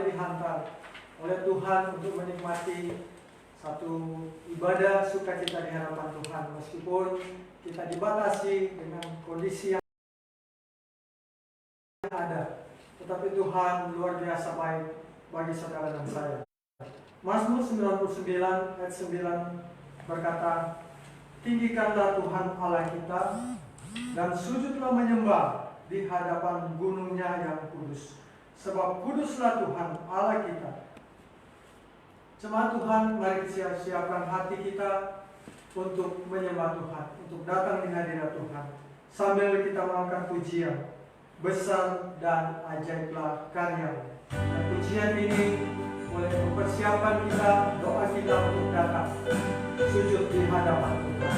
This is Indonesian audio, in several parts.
dihantar oleh Tuhan untuk menikmati satu ibadah sukacita di hadapan Tuhan, meskipun kita dibatasi dengan kondisi yang ada, tetapi Tuhan luar biasa baik bagi saudara dan saya. Mazmur 99 ayat 9 berkata, tinggikanlah Tuhan Allah kita dan sujudlah menyembah di hadapan gunungnya yang kudus, sebab kuduslah Tuhan Allah kita. Jemaat Tuhan, mari kita siapkan hati kita untuk menyembah Tuhan, untuk datang di hadirat Tuhan, sambil kita mengangkat pujian, besar dan ajaiblah karya. Dan pujian ini boleh mempersiapkan kita, doa kita untuk datang sujud di hadapan Tuhan.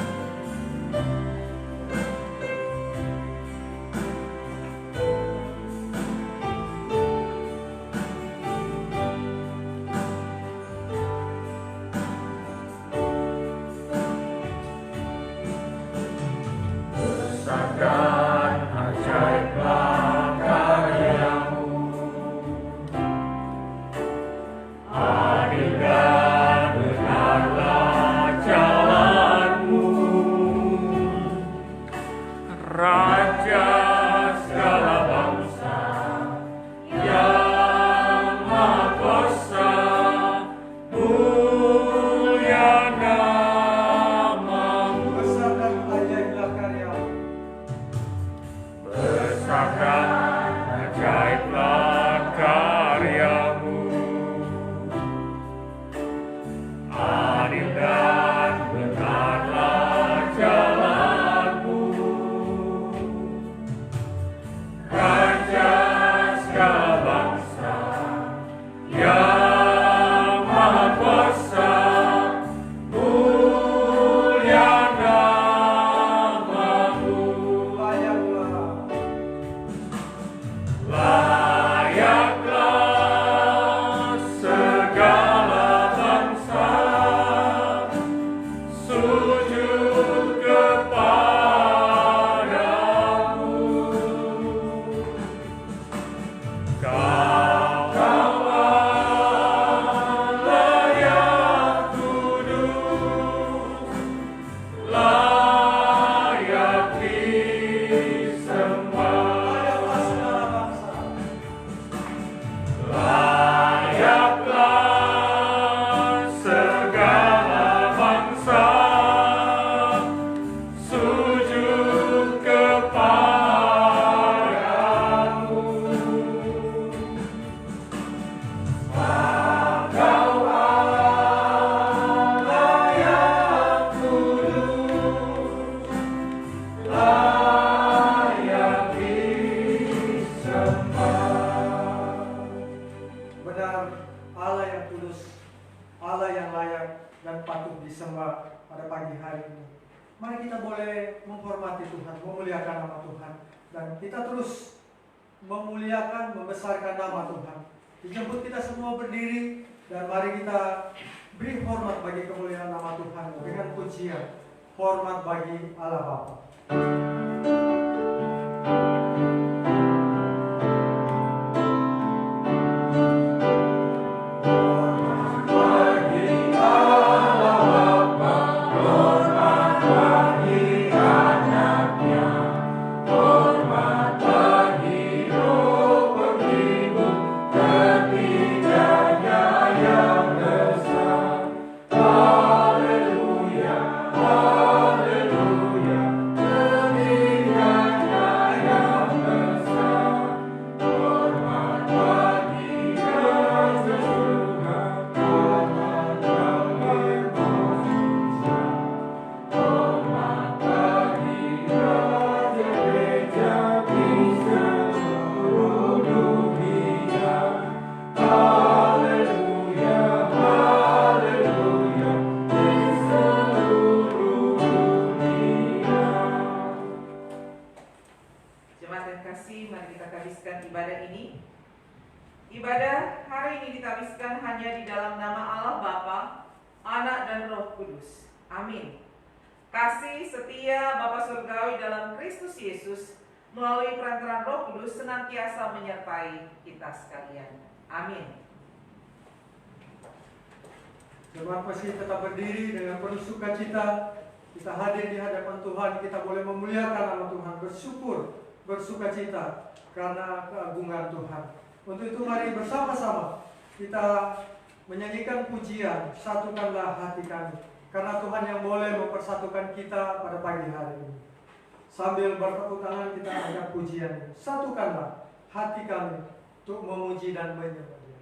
Membesarkan nama Tuhan. Dijemput kita semua berdiri dan mari kita beri hormat bagi kemuliaan nama Tuhan dengan pujian. Hormat bagi Allah Bapa. Ibadah hari ini ditabiskan hanya di dalam nama Allah Bapa, Anak dan Roh Kudus. Amin. Kasih setia Bapa Surgawi dalam Kristus Yesus melalui perantaraan Roh Kudus senantiasa menyertai kita sekalian. Amin. Jemaat masih tetap berdiri dengan penuh sukacita. Kita hadir di hadapan Tuhan, kita boleh memuliakan nama Tuhan, bersyukur, bersukacita karena keagungan Tuhan. Untuk itu mari bersama-sama kita menyanyikan pujian, satukanlah hati kami. Karena Tuhan yang boleh mempersatukan kita pada pagi hari ini. Sambil bertepuk tangan kita angkat pujian. Satukanlah hati kami untuk memuji dan menyembah Dia.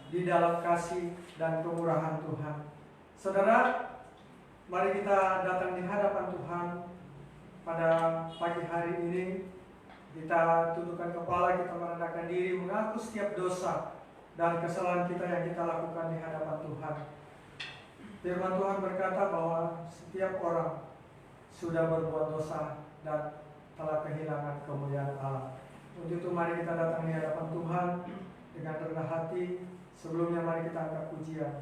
Di dalam kasih dan kemurahan Tuhan. Saudara, mari kita datang di hadapan Tuhan pada pagi hari ini. Kita tundukkan kepala, kita merendahkan diri, mengaku setiap dosa dan kesalahan kita yang kita lakukan di hadapan Tuhan. Firman Tuhan berkata bahwa setiap orang sudah berbuat dosa dan telah kehilangan kemuliaan Allah. Untuk itu mari kita datang di hadapan Tuhan dengan rendah hati. Sebelumnya mari kita angkat pujian.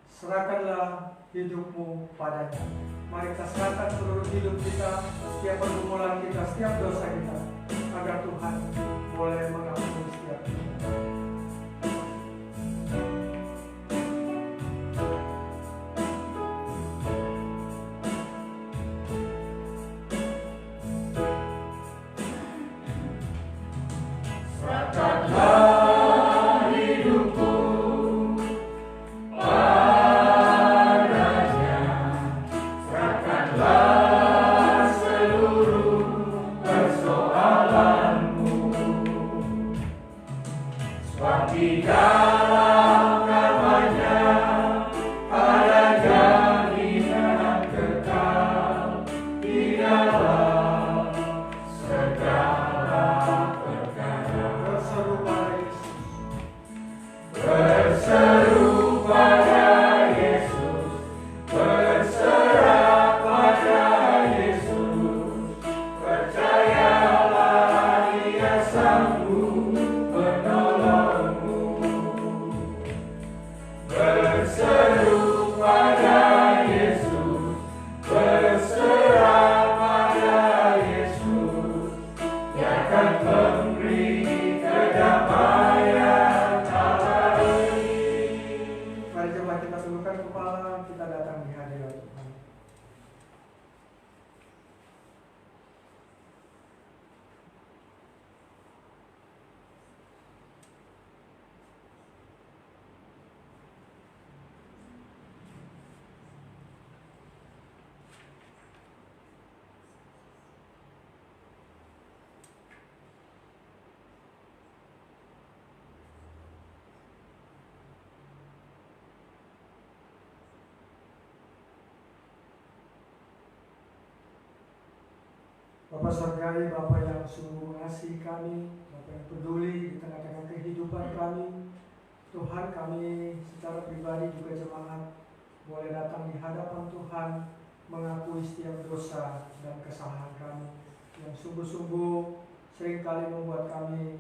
Serahkanlah hidupmu padanya. Mari kita serahkan seluruh hidup kita, setiap pergumulan kita, setiap dosa kita, agar Tuhan boleh mengampuni setiap kita. Bapa Surgawi, Bapa yang sungguh mengasihi kami, Bapa yang peduli di tengah-tengah kehidupan kami. Tuhan, kami secara pribadi juga jemaat boleh datang di hadapan Tuhan, mengakui setiap dosa dan kesalahan kami yang sungguh-sungguh seringkali membuat kami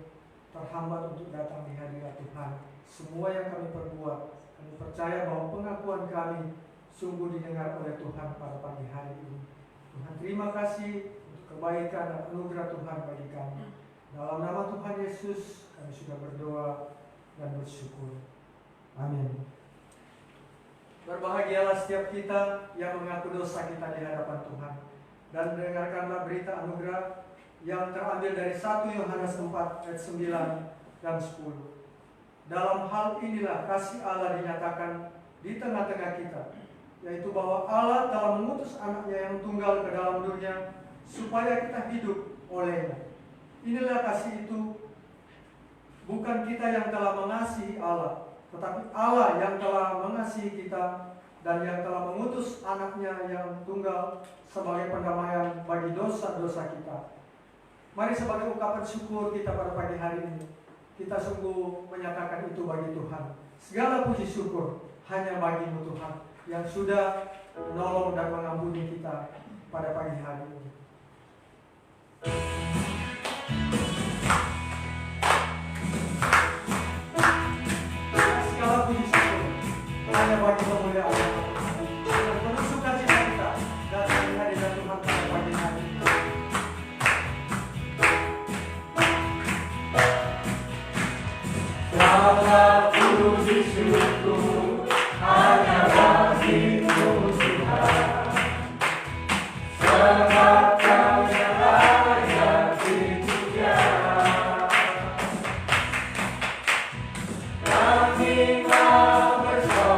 terhambat untuk datang di hadirat Tuhan. Semua yang kami perbuat, kami percaya bahwa pengakuan kami sungguh didengar oleh Tuhan pada pagi hari ini. Tuhan, terima kasih untuk kebaikan dan anugerah Tuhan bagi kami. Dalam nama Tuhan Yesus kami sudah berdoa dan bersyukur. Amin. Berbahagialah setiap kita yang mengaku dosa kita di hadapan Tuhan, dan dengarkanlah berita anugerah yang terambil dari 1 Yohanes 4 ayat 9 dan 10. Dalam hal inilah kasih Allah dinyatakan di tengah-tengah kita, yaitu bahwa Allah telah mengutus anaknya yang tunggal ke dalam dunia supaya kita hidup olehnya. Inilah kasih itu, bukan kita yang telah mengasihi Allah, tetapi Allah yang telah mengasihi kita dan yang telah mengutus anaknya yang tunggal sebagai pendamaian bagi dosa-dosa kita. Mari sebagai ungkapan syukur kita pada pagi hari ini, kita sungguh menyatakan itu bagi Tuhan. Segala puji syukur hanya bagi-Mu Tuhan, yang sudah menolong dan mengampuni kita pada pagi hari ini. Segala puji syukur hanya bagi kemuliaan Tuhan. Dan penuh sukacita kita datang di hadirat Tuhan pada pagi hari ini. Segala puji syukur hanya bagi-Mu Tuhan. Sebab Kau yang layak dipuja. Kami mau bersorak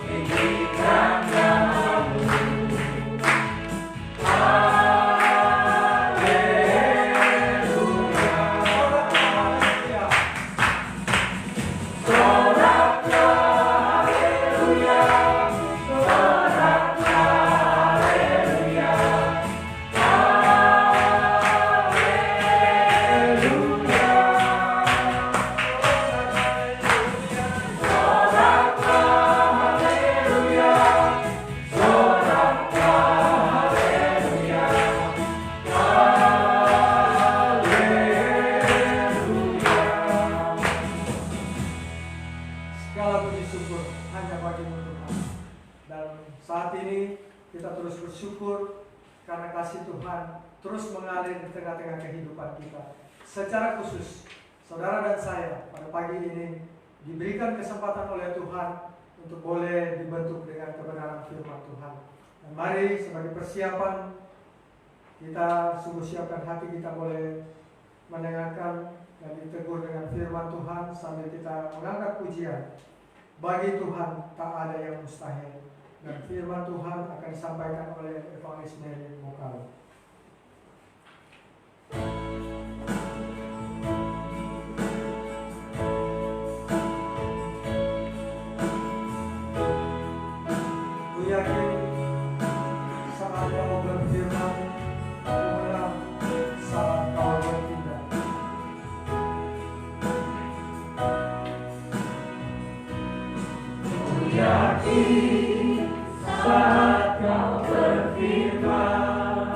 tinggikan Nama-Mu. Segala puji syukur hanya bagi-Mu Tuhan. Dan saat ini kita terus bersyukur karena kasih Tuhan terus mengalir di tengah-tengah kehidupan kita. Secara khusus, saudara dan saya pada pagi ini diberikan kesempatan oleh Tuhan untuk boleh dibentuk dengan kebenaran firman Tuhan. Dan mari sebagai persiapan kita sungguh siapkan hati kita boleh mendengarkan dan ditegur dengan firman Tuhan sambil kita mengangkat pujian. Bagi Tuhan tak ada yang mustahil. Dan firman Tuhan akan disampaikan oleh Evangelis Mary Mokal. Ku yakin saat Kau berfirman, Aku menang saat Kau bertindak. Yakin saat Kau berfirman,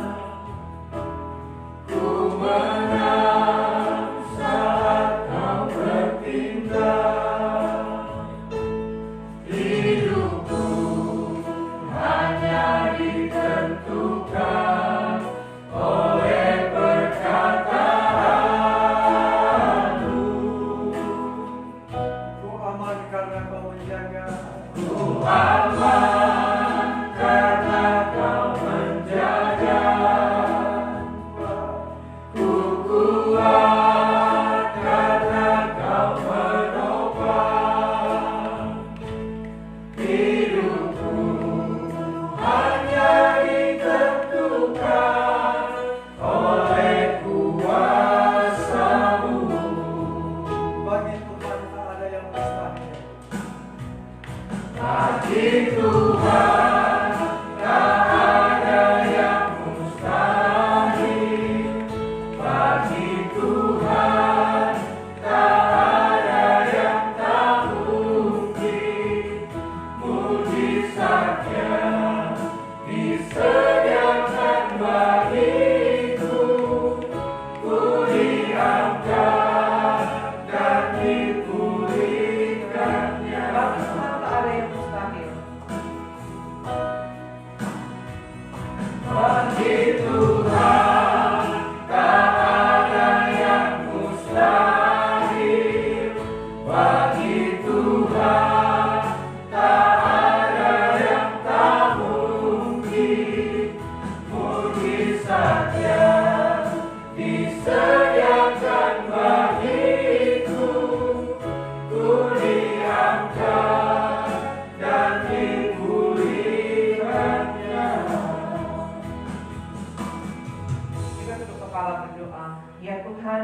kita berdoa. Ya Tuhan,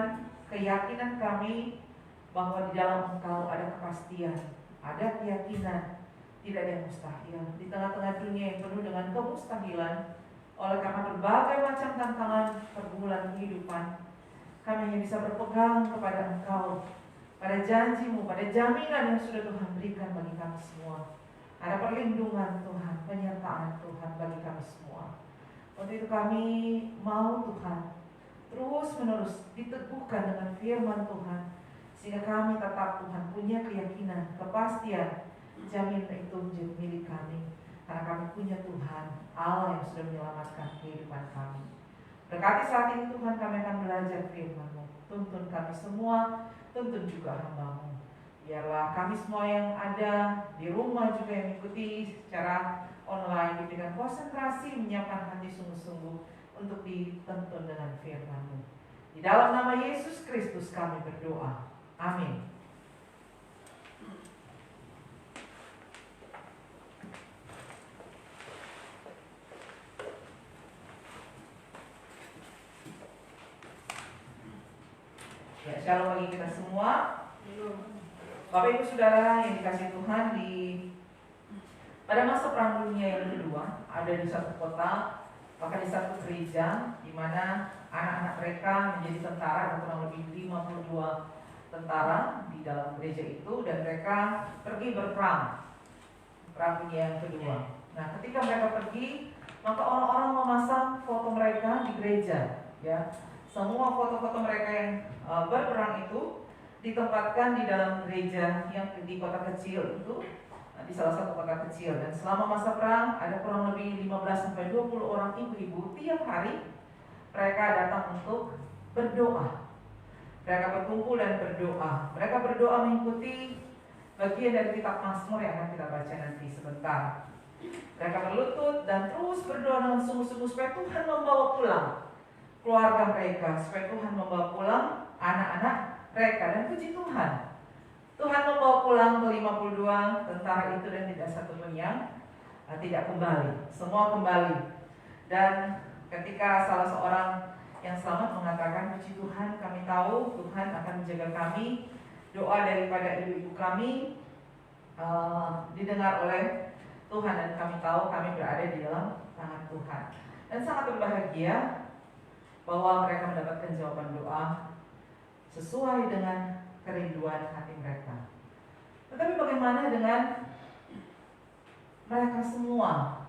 keyakinan kami bahwa di dalam Engkau ada kepastian, ada keyakinan, tidak ada yang mustahil. Di tengah-tengah dunia yang penuh dengan kemustahilan, oleh karena berbagai macam tantangan pergumulan kehidupan, kami hanya bisa berpegang kepada Engkau, pada janji-Mu, pada jaminan yang sudah Tuhan berikan bagi kami semua. Ada perlindungan Tuhan, penyertaan Tuhan bagi kami semua. Untuk itu kami mau Tuhan terus-menerus diteguhkan dengan firman Tuhan, sehingga kami tetap Tuhan punya keyakinan, kepastian, jaminan itu menjadi milik kami. Karena kami punya Tuhan, Allah yang sudah menyelamatkan kehidupan kami. Berkati saat ini Tuhan, kami akan belajar firman-Mu. Tuntun kami semua, tuntun juga hamba-Mu. Biarlah kami semua yang ada di rumah juga yang mengikuti secara online diberikan konsentrasi, menyiapkan hati sungguh-sungguh untuk dituntun dengan firman-Mu. Di dalam nama Yesus Kristus kami berdoa. Amin. Ya, shalom bagi kita semua. Bapak Ibu Saudara yang dikasihi Tuhan, pada masa Perang Dunia yang kedua, ada di satu kota, bahkan di satu gereja, di mana anak-anak mereka menjadi tentara, ada kurang lebih 52 tentara di dalam gereja itu, dan mereka pergi berperang, Perang Dunia yang kedua. Nah, ketika mereka pergi, maka orang-orang memasang foto mereka di gereja, ya. Semua foto-foto mereka yang berperang itu ditempatkan di dalam gereja yang di kota kecil itu, di salah satu kota kecil. Dan selama masa perang ada kurang lebih 15-20 orang ibu-ibu tiap hari mereka datang untuk berdoa. Mereka berkumpul dan berdoa. Mereka berdoa mengikuti bagian dari kitab Mazmur yang akan kita baca nanti sebentar. Mereka berlutut dan terus berdoa dengan sungguh-sungguh supaya Tuhan membawa pulang keluarga mereka, supaya Tuhan membawa pulang anak-anak mereka. Dan puji Tuhan, Tuhan membawa pulang ke 52 tentara itu, dan tidak satu pun yang tidak kembali. Semua kembali. Dan ketika salah seorang yang selamat mengatakan, puji Tuhan, kami tahu Tuhan akan menjaga kami, doa daripada ibu-ibu kami didengar oleh Tuhan, dan kami tahu kami berada di dalam tangan Tuhan. Dan sangat berbahagia bahwa mereka mendapatkan jawaban doa sesuai dengan kerinduan hati mereka. Tetapi bagaimana dengan mereka semua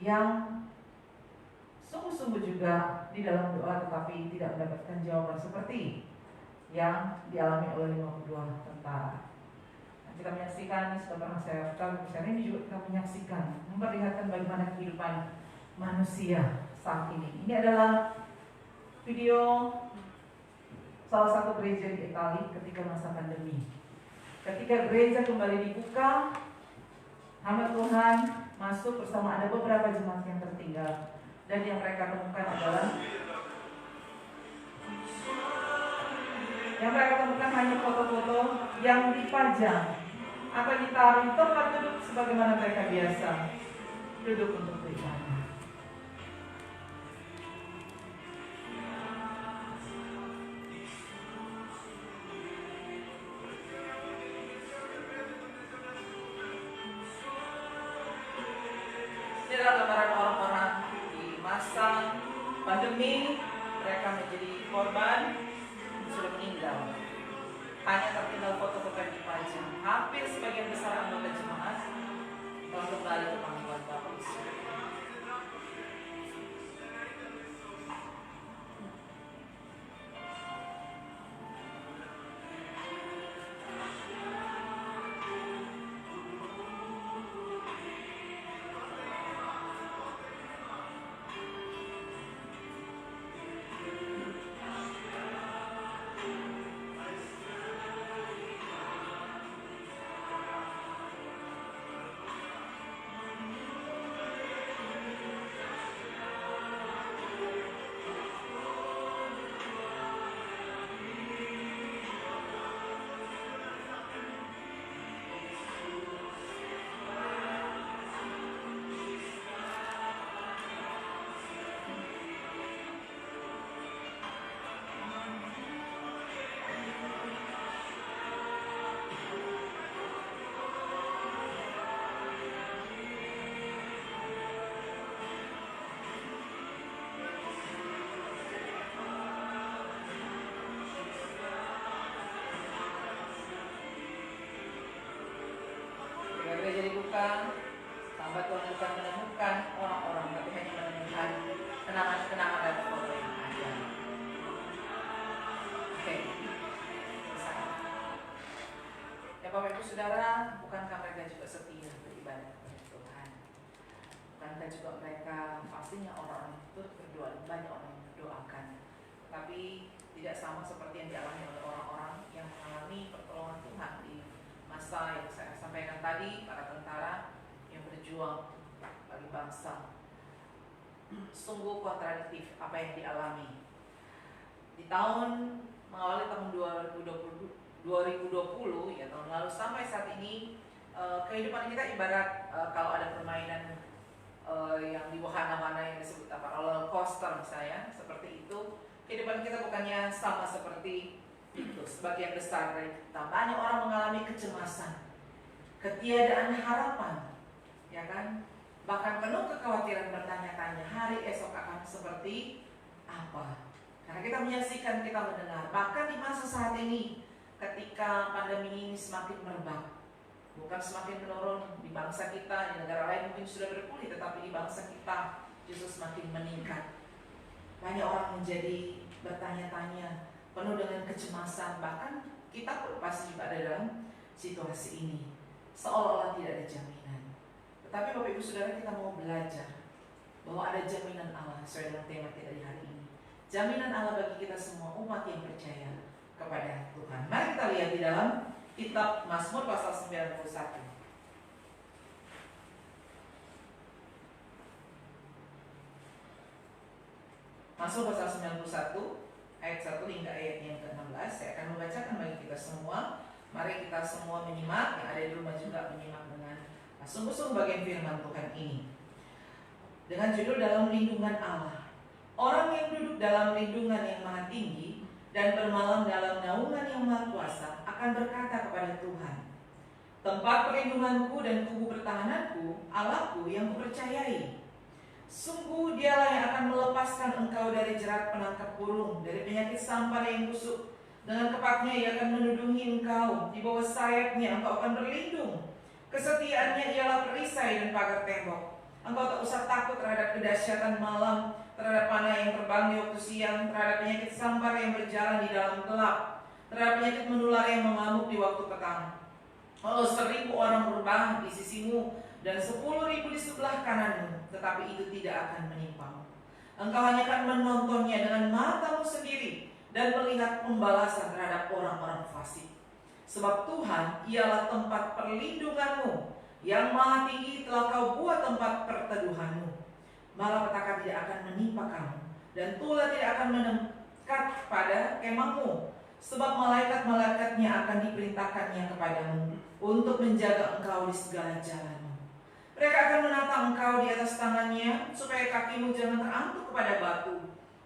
yang sungguh-sungguh juga di dalam doa tetapi tidak mendapatkan jawaban seperti yang dialami oleh 52 tentara? Nah, kita menyaksikan, sudah pernah saya katakan, ini juga kita menyaksikan, memperlihatkan bagaimana kehidupan manusia saat ini. Ini adalah video salah satu gereja di Italia ketika masa pandemi. Ketika gereja kembali dibuka, hamba Tuhan masuk bersama ada beberapa jemaat yang tertinggal, dan yang mereka temukan adalah hanya foto-foto yang dipajang atau ditaruh di tempat duduk sebagaimana mereka biasa duduk untuk beribadah. Ini adalah gambaran orang-orang di masa pandemi, mereka menjadi korban, sudah meninggal. Hanya tertinggal foto-foto yang dipajang. Hampir sebagian besar anggota jemaat telah kembali ke panggilan Bapa di surga. ibadat foto yang ada. Oke, selesai. Ya Bapak Ibu Saudara, bukankah mereka juga setia beribadah kepada Tuhan? Bukankah juga mereka pastinya orang-orang itu berdoa, banyak orang yang mendoakan, tapi tidak sama seperti yang dialami oleh orang-orang yang mengalami pertolongan Tuhan di masa yang saya sampaikan tadi, para tentara yang berjuang bagi bangsa. Sungguh kontradiktif apa yang dialami. Di mengawali tahun 2020 ya, tahun lalu sampai saat ini, kehidupan kita ibarat kalau ada permainan yang di wahana-wahana yang disebut roller coaster misalnya, seperti itu. Kehidupan kita bukannya sama seperti itu. Sebagian besar dari kita, banyak orang mengalami kecemasan, ketiadaan harapan, ya kan? Bahkan penuh kekhawatiran, bertanya-tanya hari esok akan seperti apa. Karena kita menyaksikan, kita mendengar, bahkan di masa saat ini, ketika pandemi ini semakin merebak, bukan semakin menurun di bangsa kita, di negara lain mungkin sudah berpulih, tetapi di bangsa kita justru semakin meningkat. Banyak orang menjadi bertanya-tanya, penuh dengan kecemasan, bahkan kita pun pasti juga ada dalam situasi ini, seolah-olah tidak ada jaminan. Tetapi Bapak Ibu Saudara, kita mau belajar bahwa ada jaminan Allah sesuai dengan tema kita di hari ini. Jaminan Allah bagi kita semua umat yang percaya kepada Tuhan. Mari kita lihat di dalam kitab Mazmur pasal 91. Mazmur pasal 91 ayat 1 hingga ayat yang ke-16. Saya akan membacakan bagi kita semua. Mari kita semua menyimak, yang ada di rumah juga menyimak dengan sungguh-sungguh bagian firman Tuhan ini. Dengan judul dalam lindungan Allah. Orang yang duduk dalam lindungan yang maha tinggi dan bermalam dalam naungan yang maha kuasa akan berkata kepada Tuhan, tempat perlindunganku dan kubu pertahananku, Allahku yang kupercayai. Sungguh dialah yang akan melepaskan engkau dari jerat penangkap burung, dari penyakit sampar yang busuk. Dengan kepaknya ia akan menudungi engkau, di bawah sayapnya engkau akan berlindung. Kesetiaannya ialah perisai dan pagar tembok. Engkau tak usah takut terhadap kedahsyatan malam, terhadap panah yang terbang di waktu siang, terhadap penyakit sampar yang berjalan di dalam gelap, terhadap penyakit menular yang mengamuk di waktu petang. Walau 1000 orang berbahan di sisimu dan 10.000 di sebelah kananmu, tetapi itu tidak akan menimpamu. Engkau hanya akan menontonnya dengan matamu sendiri dan melihat pembalasan terhadap orang-orang fasik. Sebab Tuhan ialah tempat perlindunganmu, yang maha tinggi telah kau buat tempat perteduhanmu. Malapetaka tidak akan menimpa kamu, dan tulah tidak akan mendekat pada kemahmu. Sebab malaikat-malaikatnya akan diperintahkannya kepadamu untuk menjaga engkau di segala jalanmu. Mereka akan menatang engkau di atas tangannya, supaya kakimu jangan terantuk kepada batu.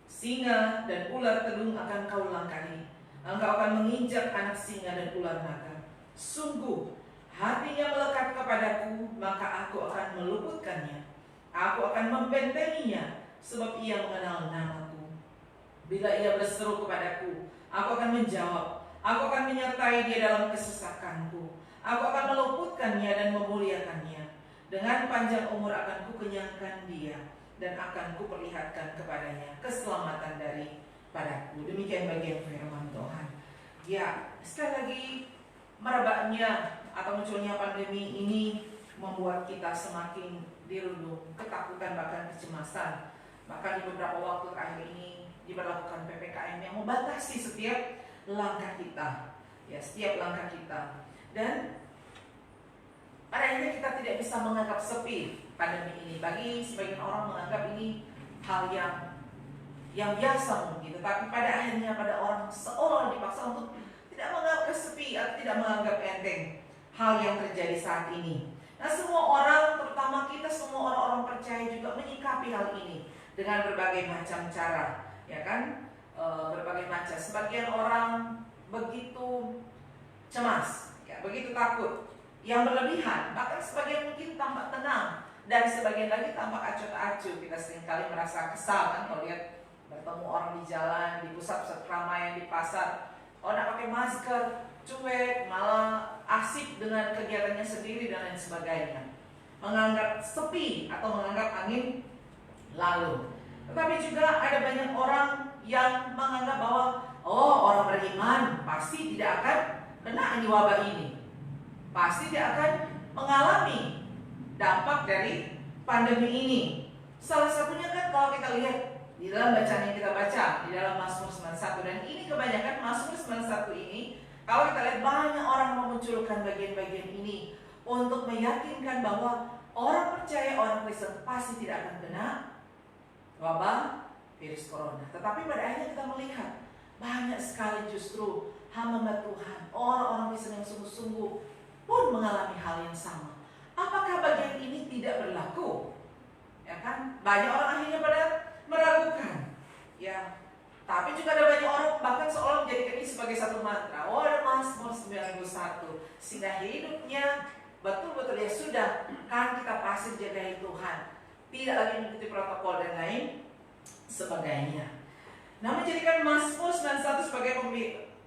Singa dan ular tedung akan kau langkahi. Engkau akan menginjak anak singa dan ular naga. Sungguh, hatinya melekat kepadaku, maka aku akan meluputkannya. Aku akan membentenginya, sebab ia mengenal namaku. Bila ia berseru kepadaku, aku akan menjawab. Aku akan menyertai dia dalam kesesakanku. Aku akan meluputkannya dan memuliakannya. Dengan panjang umur akan kukenyangkan dia, dan akan kuperlihatkan kepadanya keselamatan daripadaku. Demikian bagian firman Tuhan. Ya, sekali lagi merebaknya atau munculnya pandemi ini membuat kita semakin dirundung ketakutan, bahkan kecemasan. Bahkan di beberapa waktu terakhir ini diberlakukan PPKM yang membatasi setiap langkah kita, ya, setiap langkah kita. Dan pada akhirnya kita tidak bisa menganggap sepi pandemi ini. Bagi sebagian orang menganggap ini hal yang biasa mungkin, tetapi pada akhirnya pada orang seolah dipaksa untuk tidak menganggap sepi atau tidak menganggap enteng hal yang terjadi saat ini. Nah, semua orang, terutama kita semua orang-orang percaya juga menyikapi hal ini dengan berbagai macam cara, ya kan? Berbagai macam. Sebagian orang begitu cemas, ya, begitu takut, yang berlebihan. Bahkan sebagian mungkin tampak tenang, dan sebagian lagi tampak acuh-acuh. Kita seringkali merasa kesal kan kalau lihat bertemu orang di jalan, di pusat-pusat keramaian, di pasar, orang pakai masker, cuek, malah asik dengan kegiatannya sendiri dan lain sebagainya. Menganggap sepi atau menganggap angin lalu. Tetapi juga ada banyak orang yang menganggap bahwa orang beriman pasti tidak akan kena wabah ini, pasti tidak akan mengalami dampak dari pandemi ini. Salah satunya kan kalau kita lihat di dalam bacaan yang kita baca di dalam Mazmur 91, dan ini kebanyakan Mazmur 91 ini kalau kita lihat banyak orang memunculkan bagian-bagian ini untuk meyakinkan bahwa orang percaya, orang Kristen pasti tidak akan kena wabah virus corona. Tetapi pada akhirnya kita melihat banyak sekali justru hamba Tuhan, orang-orang Kristen yang sungguh-sungguh pun mengalami hal yang sama. Apakah bagian ini tidak berlaku? Ya kan? Banyak orang akhirnya pada meragukan. Ya. Tapi juga ada banyak orang bahkan seolah menjadikan ini sebagai satu mantra. Ada Mazmur 91 sehingga hidupnya betul-betul ya sudah, kan kita pasti dijagain Tuhan, tidak lagi mengikuti protokol dan lain sebagainya. Nah, menjadikan Mazmur 91 sebagai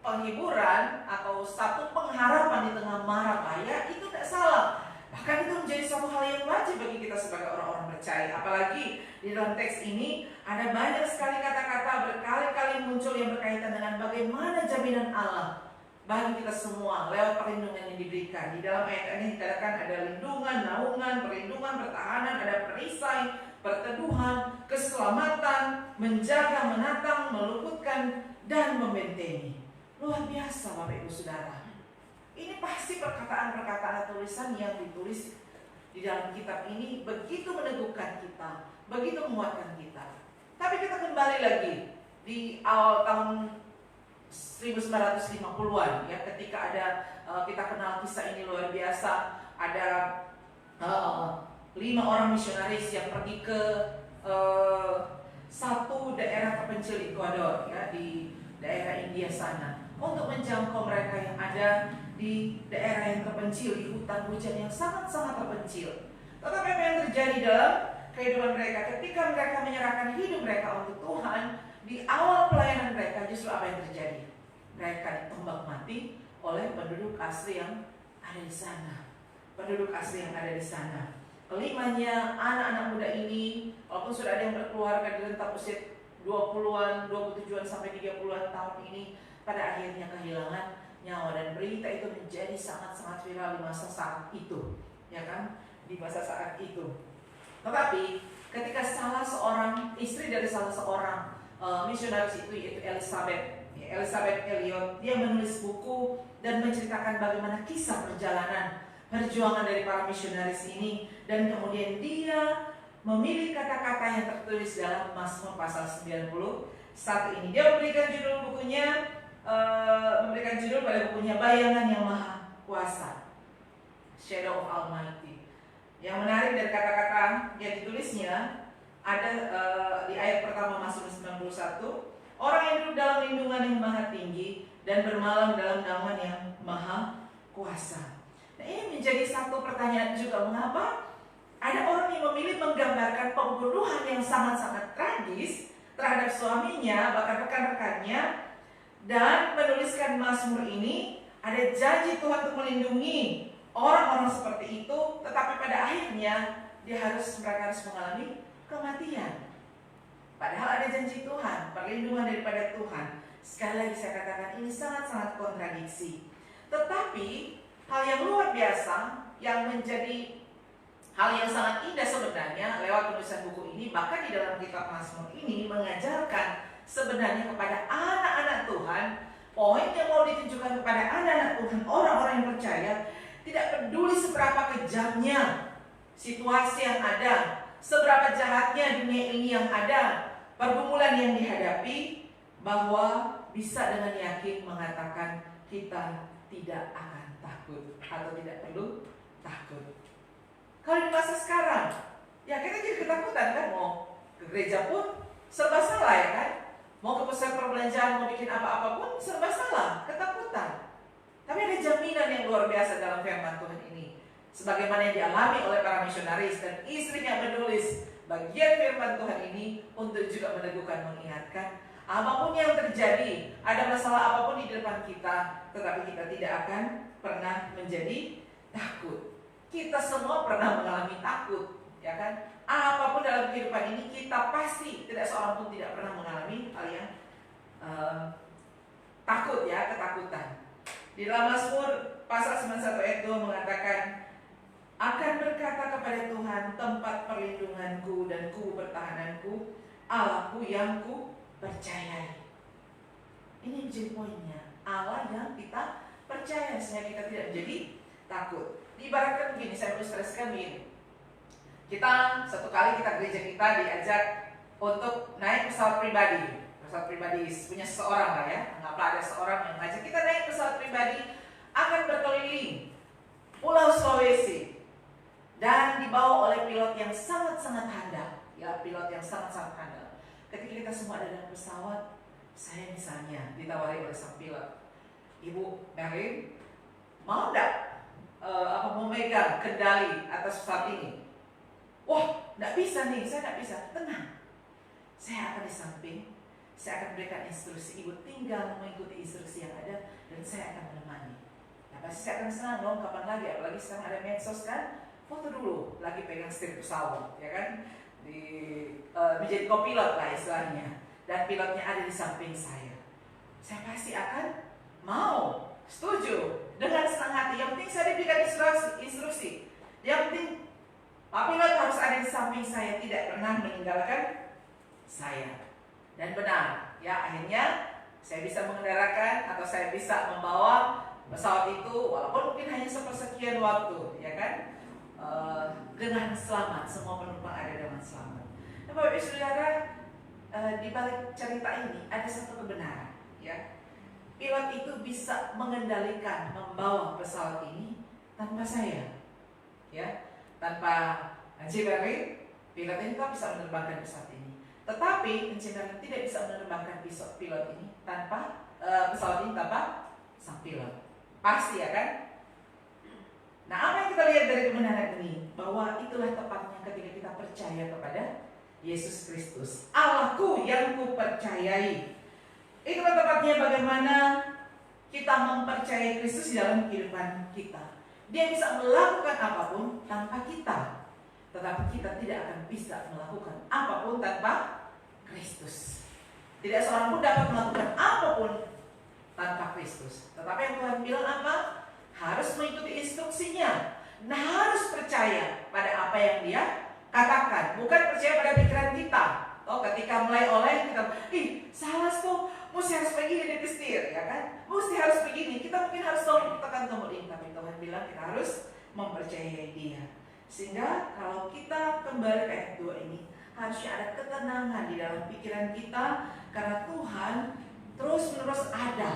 penghiburan atau satu pengharapan di tengah mara bahaya itu tidak salah. Bahkan itu menjadi satu hal yang wajib bagi kita sebagai orang-orang percaya. Apalagi di dalam teks ini ada banyak sekali kata-kata berkali-kali muncul yang berkaitan dengan bagaimana jaminan Allah bagi kita semua lewat perlindungan yang diberikan. Di dalam ayat ini dikatakan ada lindungan, naungan, perlindungan, pertahanan, ada perisai, perteduhan, keselamatan, menjaga, menatang, meluputkan, dan membentengi. Luar biasa Bapak Ibu Saudara. Ini pasti perkataan-perkataan tulisan yang ditulis di dalam kitab ini begitu meneguhkan kita, begitu menguatkan kita. Tapi kita kembali lagi di awal tahun 1950-an ya, ketika ada kita kenal kisah ini luar biasa. Ada 5 orang misionaris yang pergi ke satu daerah terpencil di Ecuador ya, di daerah India sana, untuk menjangkau mereka yang ada di daerah yang terpencil, di hutan hujan yang sangat-sangat terpencil. Tetapi apa yang terjadi dalam kehidupan mereka ketika mereka menyerahkan hidup mereka untuk Tuhan, di awal pelayanan mereka justru apa yang terjadi? Mereka ditembak mati oleh penduduk asli yang ada di sana. Penduduk asli yang ada di sana. Kelimanya anak-anak muda ini, walaupun sudah ada yang berkeluarga di rentang usia 20-an, 27-an sampai 30-an tahun ini, pada akhirnya kehilangan nyawa, dan berita itu menjadi sangat-sangat viral di masa saat itu, ya kan? Di masa saat itu. Tetapi ketika salah seorang istri dari salah seorang misionaris itu, yaitu Elizabeth Elliot, dia menulis buku dan menceritakan bagaimana kisah perjuangan dari para misionaris ini, dan kemudian dia memilih kata-kata yang tertulis dalam Mazmur pasal 91 ini. Dia memberikan judul bukunya, memberikan judul pada bukunya Bayangan yang Maha Kuasa, Shadow of Almighty. Yang menarik dari kata-kata yang ditulisnya ada di ayat pertama Mazmur 91, orang yang duduk dalam lindungan yang maha tinggi dan bermalam dalam naungan yang maha kuasa. Nah, ini menjadi satu pertanyaan juga, mengapa ada orang yang memilih menggambarkan pembunuhan yang sangat-sangat tragis terhadap suaminya, bahkan rekan-rekannya, dan menuliskan Mazmur ini. Ada janji Tuhan untuk melindungi orang-orang seperti itu, tetapi pada akhirnya mereka harus mengalami kematian. Padahal ada janji Tuhan, perlindungan daripada Tuhan. Sekali lagi saya katakan ini sangat-sangat kontradiksi. Tetapi hal yang luar biasa yang menjadi hal yang sangat indah sebenarnya lewat penulisan buku ini, bahkan di dalam kitab Mazmur ini mengajarkan sebenarnya kepada anak-anak Tuhan, poin yang mau ditunjukkan kepada anak-anak Tuhan, orang-orang yang percaya, tidak peduli seberapa kejamnya situasi yang ada, seberapa jahatnya dunia ini yang ada, pergumulan yang dihadapi, bahwa bisa dengan yakin mengatakan kita tidak akan takut atau tidak perlu takut. Kalau di masa sekarang, ya kita jadi ketakutan kan, mau ke gereja pun serba salah ya kan, mau ke pusat perbelanjaan, mau bikin apa-apa pun serba salah, ketakutan. Tapi ada jaminan yang luar biasa dalam firman Tuhan ini, sebagaimana yang dialami oleh para misionaris dan istrinya menulis bagian firman Tuhan ini untuk juga meneguhkan, mengingatkan, apapun yang terjadi, ada masalah apapun di depan kita, tetapi kita tidak akan pernah menjadi takut. Kita semua pernah mengalami takut, ya kan? apapun dalam kehidupan ini, kita pasti tidak seorang pun tidak pernah mengalami hal yang takut ya, ketakutan. Di dalam Mazmur pasal 91 ayat 2 mengatakan, akan berkata kepada Tuhan, tempat perlindunganku dan kubu pertahananku, Allahku yang ku percayai. Ini menjadi poinnya, Allah yang kita percaya, sehingga kita tidak menjadi takut. Diibaratkan begini, saya ilustrasikan begini. Satu kali gereja kita diajak untuk naik pesawat pribadi. Pesawat pribadi punya seseorang lah ya. Anggaplah ada seorang yang ngajak kita naik pesawat pribadi, akan berkeliling Pulau Sulawesi dan dibawa oleh pilot yang sangat-sangat handal. Ya, pilot yang sangat-sangat handal. Ketika kita semua ada dalam pesawat, saya misalnya ditawari oleh sang pilot, Ibu Merin, mau enggak memegang kendali atas pesawat ini? Wah, enggak bisa nih, saya enggak bisa. Tenang, saya akan di samping, saya akan berikan instruksi. Ibu tinggal mengikuti instruksi yang ada dan saya akan menemani. Nah, pasti saya akan senang dong, kapan lagi, apalagi sekarang ada medsos kan, foto dulu, lagi pegang setir pesawat, ya kan, menjadi kopilot lah istilahnya, dan pilotnya ada di samping saya. Saya pasti akan mau, setuju, dengan senang hati. Yang penting saya diberikan instruksi. Yang penting Pak pilot harus ada di samping saya, tidak pernah meninggalkan saya. Dan benar, ya akhirnya saya bisa mengendarakan atau saya bisa membawa pesawat itu, walaupun mungkin hanya sepersekian waktu, ya kan, dengan selamat. Semua penumpang ada dengan selamat. Nah, Bapak Ibu Saudara, di balik cerita ini ada satu kebenaran, ya. Pilot itu bisa mengendalikan, membawa pesawat ini tanpa saya, ya, tanpa Merin, pilot ini tak bisa menerbangkan pesawat ini. Tetapi Merin tidak bisa menerbangkan pilot ini tanpa pesawat ini tanpa sang pilot. Pasti ya kan? Nah, apa yang kita lihat dari kebenaran ini? Bahwa itulah tepatnya ketika kita percaya kepada Yesus Kristus, Allahku yang ku percayai. Itulah tepatnya bagaimana kita mempercayai Kristus di dalam kehidupan kita. Dia bisa melakukan apapun tanpa kita, tetapi kita tidak akan bisa melakukan apapun tanpa Kristus. Tidak seorang pun dapat melakukan apapun tanpa Kristus. Tetapi yang Tuhan bilang apa? Harus mengikuti instruksinya. Nah, harus percaya pada apa yang Dia katakan, bukan percaya pada pikiran kita. Oh, ketika mulai oleh kita, salah tuh, mesti harus begini di setir, ya kan? Mesti harus begini. Kita mungkin harus tekan tombol ini, tapi Tuhan bilang kita harus mempercayai Dia. Sehingga kalau kita kembali ke ayat 2 ini, harusnya ada ketenangan di dalam pikiran kita, karena Tuhan terus-menerus ada.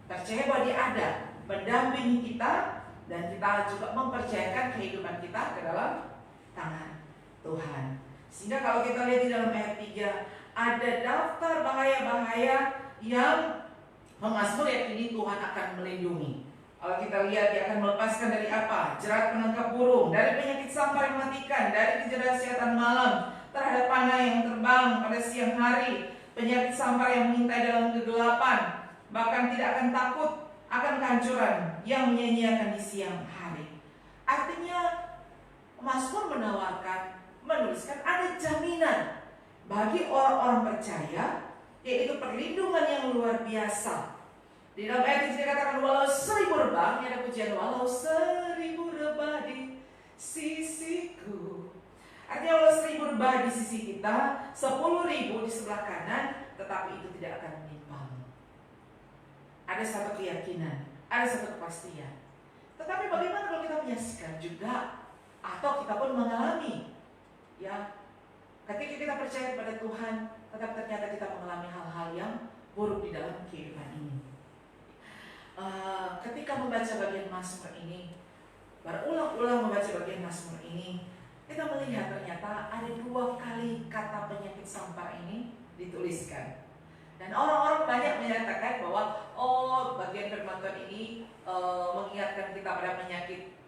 Percaya bahwa Dia ada, mendampingi kita, dan kita juga mempercayakan kehidupan kita ke dalam tangan Tuhan. Sehingga kalau kita lihat di dalam ayat 3, ada daftar bahaya-bahaya yang Mazmur yakini Tuhan akan melindungi. Kalau kita lihat, Dia akan melepaskan dari apa? Jerat penangkap burung, dari penyakit sampar yang mematikan, dari kejahatan malam, terhadap panah yang terbang pada siang hari, penyakit sampar yang mengintai dalam kegelapan, bahkan tidak akan takut akan kehancuran yang menyia-nyiakan di siang hari. Artinya Mazmur menuliskan ada jaminan bagi orang-orang percaya, yaitu perlindungan yang luar biasa. Di dalam ayat ini dikatakan, walau 1000 rebah, ini ada pujian, walau 1000 rebah di sisiku. Artinya walau 1000 rebah di sisi kita, 10.000 di sebelah kanan, tetapi itu tidak akan menimpamu. Ada satu keyakinan, ada satu kepastian. Tetapi bagaimana kalau kita menyaksikan juga, atau kita pun mengalami, ya, ketika kita percaya pada Tuhan, tetapi ternyata kita mengalami hal-hal yang buruk di dalam kehidupan ini. Ketika membaca bagian Mazmur ini, berulang-ulang membaca bagian Mazmur ini, kita melihat ternyata ada 2 kali kata penyakit sampar ini dituliskan. Dan orang-orang banyak menyatakan bahwa bagian firman Tuhan ini mengingatkan kita pada penyakit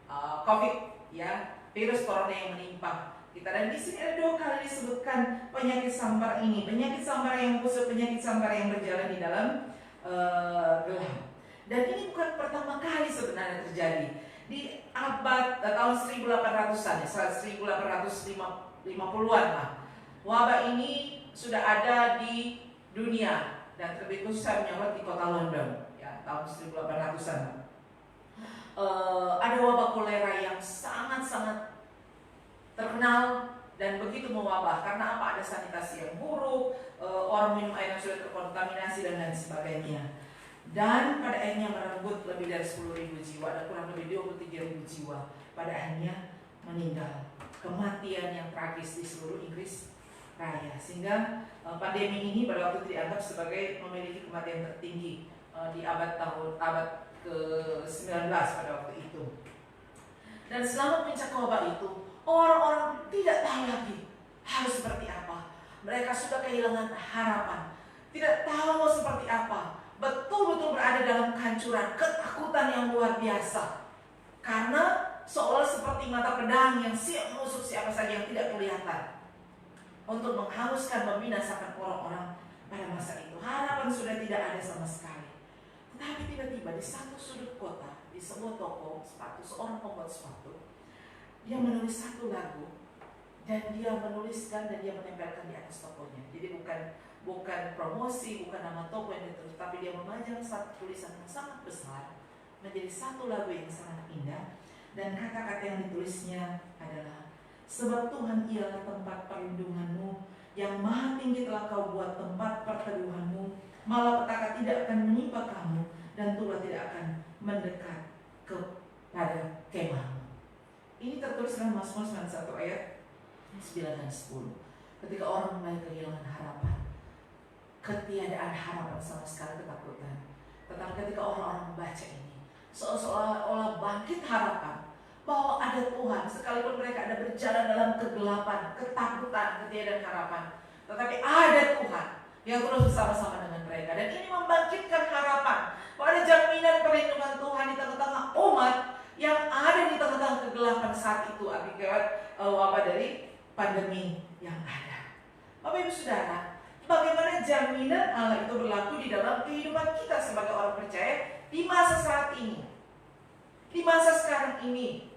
COVID, ya, virus corona yang menimpa kita. Dan di sini ada 2 kali disebutkan penyakit sampar ini, penyakit sampar yang kusut, penyakit sampar yang berjalan di dalam gelap. Dan ini bukan pertama kali sebenarnya terjadi. Di abad tahun 1800-an, 1850 50-an lah. Wabah ini sudah ada di dunia dan terlebih khusus saya menyorot di kota London ya tahun 1800-an. Ada wabah kolera yang sangat-sangat terkenal dan begitu mewabah karena apa? Ada sanitasi yang buruk, orang minum air yang sudah terkontaminasi dan lain sebagainya. Dan pada akhirnya merenggut lebih dari 10.000 jiwa dan kurang lebih 23.000 jiwa pada akhirnya meninggal. Kematian yang tragis di seluruh Inggris Raya, sehingga pandemi ini pada waktu itu dianggap sebagai memiliki kematian tertinggi di abad ke-19 pada waktu itu. Dan selama puncak wabah itu, orang-orang tidak tahu lagi harus seperti apa. Mereka sudah kehilangan harapan, tidak tahu mau seperti apa. Betul-betul berada dalam kehancuran, ketakutan yang luar biasa. Karena seolah seperti mata pedang yang siap menusuk siapa saja yang tidak kelihatan untuk menghanguskan, membinasakan orang-orang pada masa itu. Harapan sudah tidak ada sama sekali. Tetapi tiba-tiba di satu sudut kota, di sebuah toko sepatu, seorang pembuat sepatu, dia menulis satu lagu dan dia menuliskan dan dia menempelkan di atas tokonya. Jadi bukan promosi, bukan nama toko yang ditulis, tapi dia memajang satu tulisan yang sangat besar menjadi satu lagu yang sangat indah. Dan kata-kata yang ditulisnya adalah, sebab Tuhan ialah tempat perlindunganmu, yang maha tinggi telah kau buat tempat perteduhanmu, malah petaka tidak akan menimpa kamu, dan tulah tidak akan mendekat kepada kemahmu. Ini tertulis dalam Mazmur 91 ayat 9 dan 10. Ketika orang mulai kehilangan harapan, ketiadaan harapan sama sekali, ketakutan. Tetapi ketika orang-orang membaca ini, seolah-olah bangkit harapan bahwa ada Tuhan, sekalipun mereka ada berjalan dalam kegelapan, ketakutan, ketiadaan harapan, tetapi ada Tuhan yang terus bersama-sama dengan mereka. Dan ini membangkitkan harapan bahwa ada jaminan perlindungan Tuhan di tengah-tengah umat yang ada di tengah-tengah kegelapan saat itu akibat wabah dari pandemi yang ada. Bapak Ibu Saudara, bagaimana jaminan Allah itu berlaku di dalam kehidupan kita sebagai orang percaya di masa saat ini, di masa sekarang ini,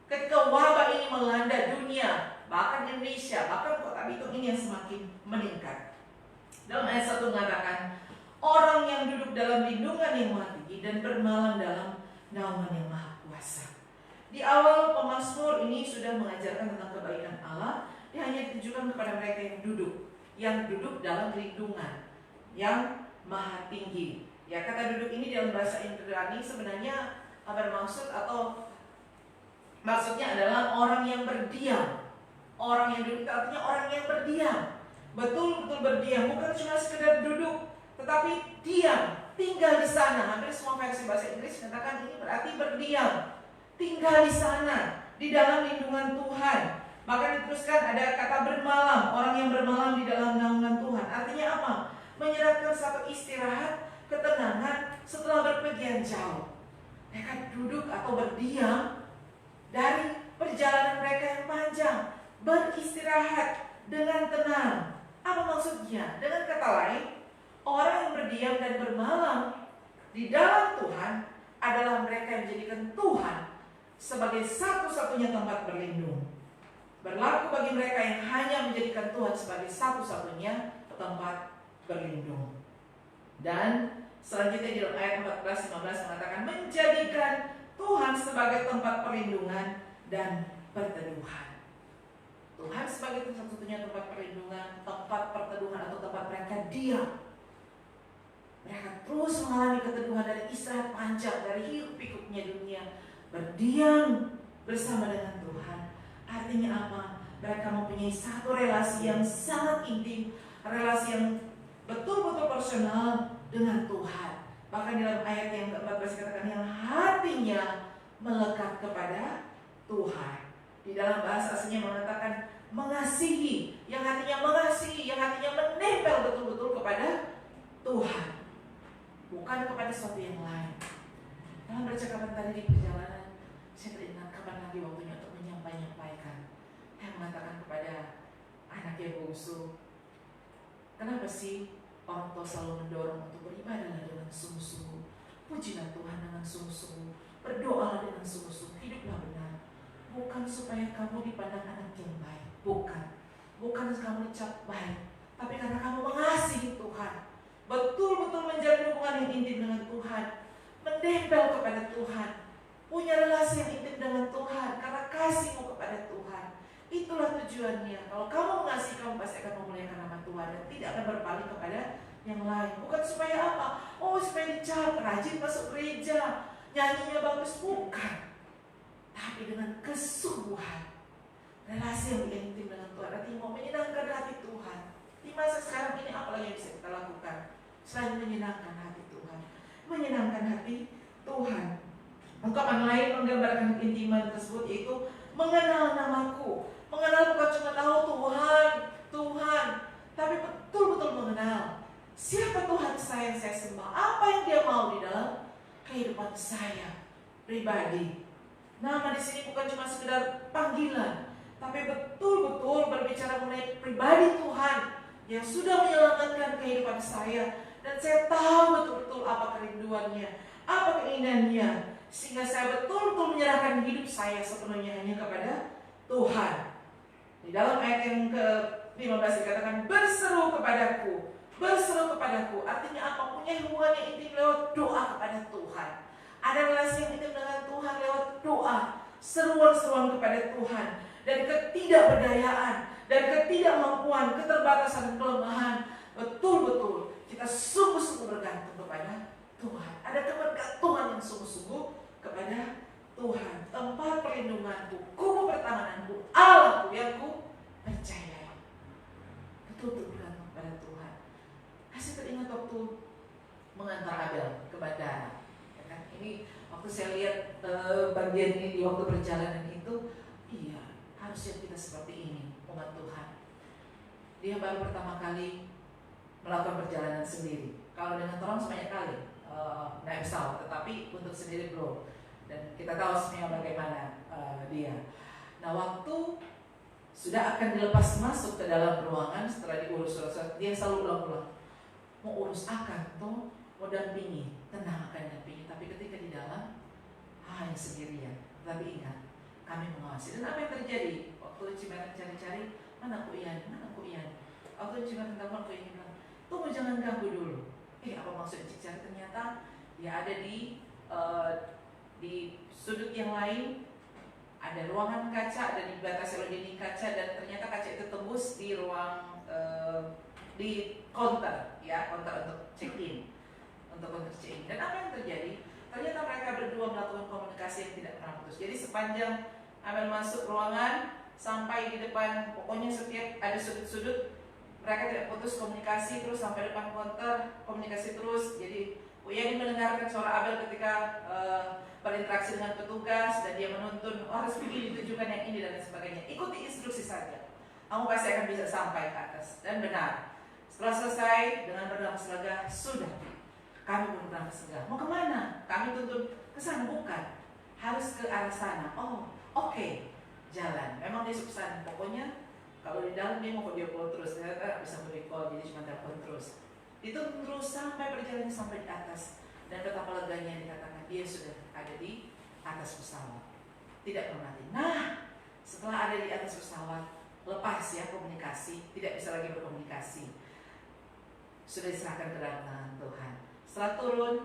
ketika wabah ini melanda dunia, bahkan Indonesia, bahkan kota Bitung ini yang semakin meningkat. Dalam ayat 1 mengatakan, orang yang duduk dalam lindungan yang maha tinggi dan bermalam dalam naungan yang maha kuasa. Di awal pemazmur ini sudah mengajarkan tentang kebaikan Allah. Dia hanya ditujukan kepada mereka yang duduk dalam lindungan yang maha tinggi. Ya, kata duduk ini dalam bahasa Ibrani sebenarnya bermaksud atau maksudnya adalah orang yang berdiam. Orang yang duduk artinya orang yang berdiam. Betul-betul berdiam, bukan cuma sekedar duduk, tetapi diam, tinggal di sana. Hampir semua versi bahasa Inggris mengatakan ini berarti berdiam, tinggal di sana, di dalam lindungan Tuhan. Bahkan diteruskan ada kata bermalam, orang yang bermalam di dalam naungan Tuhan. Artinya apa? Menyerahkan satu istirahat, ketenangan setelah berpergian jauh. Mereka duduk atau berdiam dari perjalanan mereka yang panjang, beristirahat dengan tenang. Apa maksudnya? Dengan kata lain, orang yang berdiam dan bermalam di dalam Tuhan adalah mereka yang menjadikan Tuhan sebagai satu-satunya tempat berlindung. Berlaku bagi mereka yang hanya menjadikan Tuhan sebagai satu-satunya tempat berlindung. Dan selanjutnya di dalam ayat 14-15 mengatakan menjadikan Tuhan sebagai tempat perlindungan dan perteduhan. Tuhan sebagai satu-satunya tempat perlindungan, tempat perteduhan atau tempat mereka diam. Mereka terus mengalami keteduhan dari istirahat panjang, dari hiruk pikuknya dunia, berdiam bersama dengan Tuhan. Artinya apa? Mereka mempunyai satu relasi yang sangat intim, relasi yang betul-betul personal dengan Tuhan. Bahkan dalam ayat yang ke-14 katakan yang hatinya melekat kepada Tuhan. Di dalam bahasa aslinya mengatakan mengasihi, yang hatinya mengasihi, yang hatinya menempel betul-betul kepada Tuhan, bukan kepada sesuatu yang lain. Dalam percakapan tadi di perjalanan, saya teringat kapan lagi waktunya untuk menyampaikan. Saya mengatakan kepada anak yang bungsu, kenapa sih orang tua selalu mendorong untuk beribadah dengan sungguh-sungguh, pujilah Tuhan dengan sungguh-sungguh, berdoalah dengan sungguh-sungguh, hiduplah benar, bukan supaya kamu dipandang anak yang baik, Bukan. Bukan kamu dicap baik, tapi karena kamu mengasihi Tuhan. Betul-betul menjalin hubungan yang intim dengan Tuhan, menempel kepada Tuhan, punya relasi yang intim dengan Tuhan karena kasihmu kepada Tuhan. Itulah tujuannya. Kalau kamu mengasihi, kamu pasti akan memuliakan nama Tuhan dan tidak akan berpaling kepada yang lain. Bukan supaya apa? Oh, supaya dicap, rajin masuk gereja, nyanyinya bagus. Bukan. Tapi dengan kesungguhan, relasi yang intim dengan Tuhan, artinya mau menyenangkan hati Tuhan. Di masa sekarang ini apa lagi yang bisa kita lakukan selain menyenangkan hati Tuhan? Menyenangkan hati Tuhan. Ungkapan lain menggambarkan intiman tersebut yaitu mengenal namaku. Mengenal bukan cuma tahu Tuhan, Tuhan, tapi betul-betul mengenal siapa Tuhan saya yang saya sembah, apa yang Dia mau di dalam kehidupan saya pribadi. Nama di sini bukan cuma sekedar panggilan, tapi betul-betul berbicara mengenai pribadi Tuhan yang sudah menyelamatkan kehidupan saya, dan saya tahu betul-betul apa kerinduannya, apa keinginannya, sehingga saya betul-betul menyerahkan hidup saya sepenuhnya hanya kepada Tuhan. Di dalam ayat yang ke-15 dikatakan berseru kepadaku, berseru kepadaku. Artinya apa? Punya hubungan yang intim lewat doa kepada Tuhan. Ada relasi yang intim dengan Tuhan lewat doa, seruan-seruan kepada Tuhan. Dari ketidakberdayaan, dari ketidakmampuan, keterbatasan dan kelemahan, betul-betul kita sungguh-sungguh bergantung kepada Tuhan. Ada kebergantungan yang sungguh-sungguh kepada Tuhan. Tempat perlindunganku, kubu pertahananku, Allahku yang ku percayai. Betul-betul bergantung kepada Tuhan. Kasih teringat waktu mengantar Abel ke bandara. Ya kan? Ini waktu saya lihat bagian ini di waktu perjalanan itu, iya, harusnya kita seperti ini, umat Tuhan. Dia baru pertama kali melakukan perjalanan sendiri. Kalau dengan orang sebanyak kali naik pesawat, tetapi untuk sendiri belum. Dan kita tahu sebenarnya bagaimana dia. Nah, waktu sudah akan dilepas masuk ke dalam ruangan setelah diurus, dia selalu ulang-ulang. Mau urus akan tuh, mau dampingi, tenang akan dampingi. Tapi ketika di dalam, hanya sendirian. Tapi ingat, kami mengawasi. Dan apa yang terjadi? Waktu Cimeran cari-cari, mana Ku Ian? Waktu Cimeran telepon Ku Ian bilang, tunggu jangan ganggu dulu. Apa maksudnya cari? Ternyata dia ada di sudut yang lain, ada ruangan kaca, ada dibatasi oleh dinding kaca, dan ternyata kaca itu tembus di ruang di counter, ya, counter untuk check-in, Dan apa yang terjadi? Ternyata mereka berdua melakukan komunikasi yang tidak pernah putus. Jadi sepanjang Abel masuk ruangan sampai di depan, pokoknya setiap ada sudut-sudut, mereka tidak putus komunikasi terus sampai depan counter, komunikasi terus. Jadi Uyani mendengarkan suara Abel ketika berinteraksi dengan petugas, dan dia menuntun, harus begini, ditujukan yang ini dan lain sebagainya. Ikuti instruksi saja, kamu pasti akan bisa sampai ke atas. Dan benar, setelah selesai dengan bernafas lega, sudah, kami bernafas lega. Mau kemana? Kami tuntun ke sana, bukan, harus ke arah sana. Oh, oke, jalan. Memang dia sukses. Pokoknya kalau di dalam dia mau video call terus, ternyata bisa video call, jadi cuma telepon terus. Itu terus sampai perjalanan sampai di atas, dan betapa leganya dikatakan dia sudah ada di atas pesawat, tidak pernah mati. Nah, setelah ada di atas pesawat, lepas ya komunikasi, tidak bisa lagi berkomunikasi, sudah diserahkan ke dalam tangan Tuhan. Setelah turun,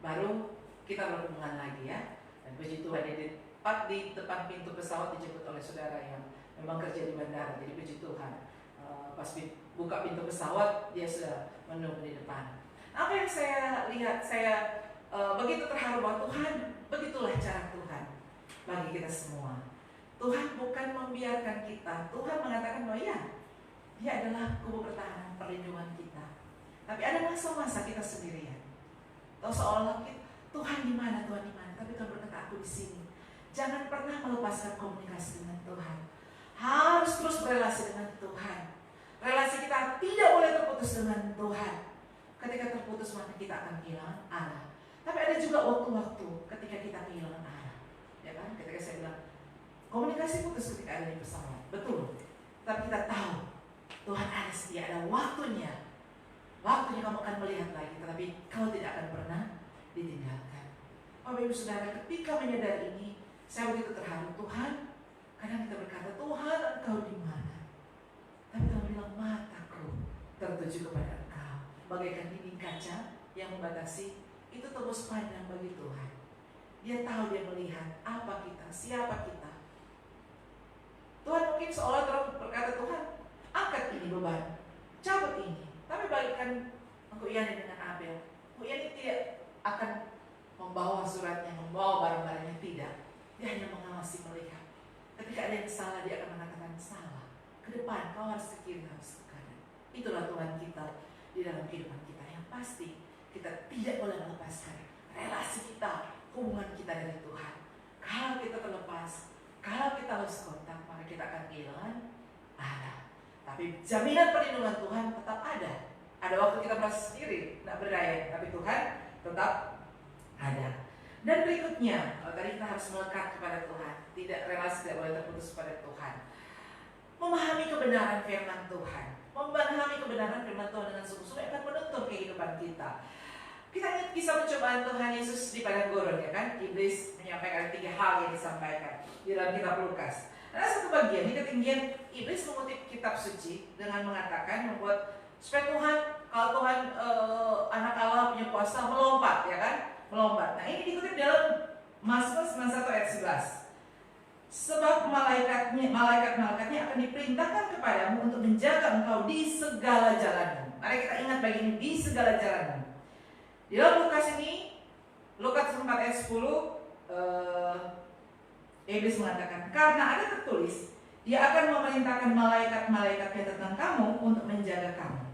baru kita berhubungan lagi ya. Dan puji Tuhan, di depan pintu pesawat dijemput oleh saudara yang memang kerja di bandara. Jadi puji Tuhan, pas buka pintu pesawat, dia sudah menunggu di depan. Apa yang saya lihat, saya begitu terharu bahwa Tuhan, begitulah cara Tuhan bagi kita semua. Tuhan bukan membiarkan kita. Tuhan mengatakan bahwa ya, Dia adalah kubu pertahanan perlindungan kita. Tapi ada masa-masa kita sendirian. Tahu seolah Tuhan di mana, Tuhan di mana. Tapi Tuhan berkata, aku di sini. Jangan pernah melepaskan komunikasi dengan Tuhan. Harus terus berelasi dengan Tuhan. Relasi kita tidak boleh terputus dengan Tuhan. Ketika terputus, maka kita akan kehilangan arah. Tapi ada juga waktu-waktu ketika kita kehilangan arah. Ya kan? Ketika saya bilang, komunikasi putus ketika ada di pesawat. Betul. Tapi kita tahu, Tuhan ada setia, ada waktunya. Waktunya kamu akan melihat lagi, tetapi kau tidak akan pernah ditinggalkan. Bapak Ibu Saudara, ketika menyadari ini, saya begitu terharu. Tuhan, Kadang kita berkata, Tuhan Engkau di mana? Tapi Tuhan bilang, mataku tertuju kepada Engkau. Bagaikan dinding kaca yang membatasi, itu tembus pandang bagi Tuhan. Dia tahu, dia melihat apa kita, siapa kita. Tuhan mungkin seolah terus berkata, Tuhan angkat ini beban, cabut ini. Tapi bagikan Engkau Yani dengan Abel. Engkau Yani tidak akan membawa suratnya, membawa barang-barangnya, tidak. Dia hanya mengawasi, melihat. Ketika ada yang salah, dia akan mengatakan salah. Ke depan, kau harus ke kiri, harus ke kanan. Itulah Tuhan kita di dalam kehidupan kita. Yang pasti, kita tidak boleh melepaskan relasi kita, hubungan kita dari Tuhan. Kalau kita terlepas, kalau kita lost kontak, maka kita akan kehilangan Allah. Tapi jaminan perlindungan Tuhan tetap ada. Ada waktu kita merasa sendiri, tidak berdaya, tapi Tuhan tetap ada. Dan berikutnya, kalau tadi kita harus melekat kepada Tuhan, tidak relasi tidak boleh terputus pada Tuhan. Memahami kebenaran firman Tuhan, memahami kebenaran firman Tuhan dengan sungguh-sungguh akan menuntun kehidupan kita. Kita ingat kisah pencobaan Tuhan Yesus di padang gurun, ya kan? Iblis menyampaikan 3 hal yang disampaikan di dalam kitab Lukas. Ada satu bagian, di ketinggian iblis mengutip kitab suci dengan mengatakan, membuat supaya Tuhan, kalau Tuhan anak Allah punya kuasa, melompat, ya kan? Melompat. Nah, ini dikutip dalam Mazmur 91 ayat 11. Sebab malaikat-malaikatnya akan diperintahkan kepadamu untuk menjaga engkau di segala jalanmu. Mari kita ingat bagian ini, di segala jalanmu. Di dalam Lukas ini, Lukas 4 ayat 10, Iblis mengatakan, karena ada tertulis, dia akan memerintahkan malaikat-malaikatnya tentang kamu untuk menjaga kamu.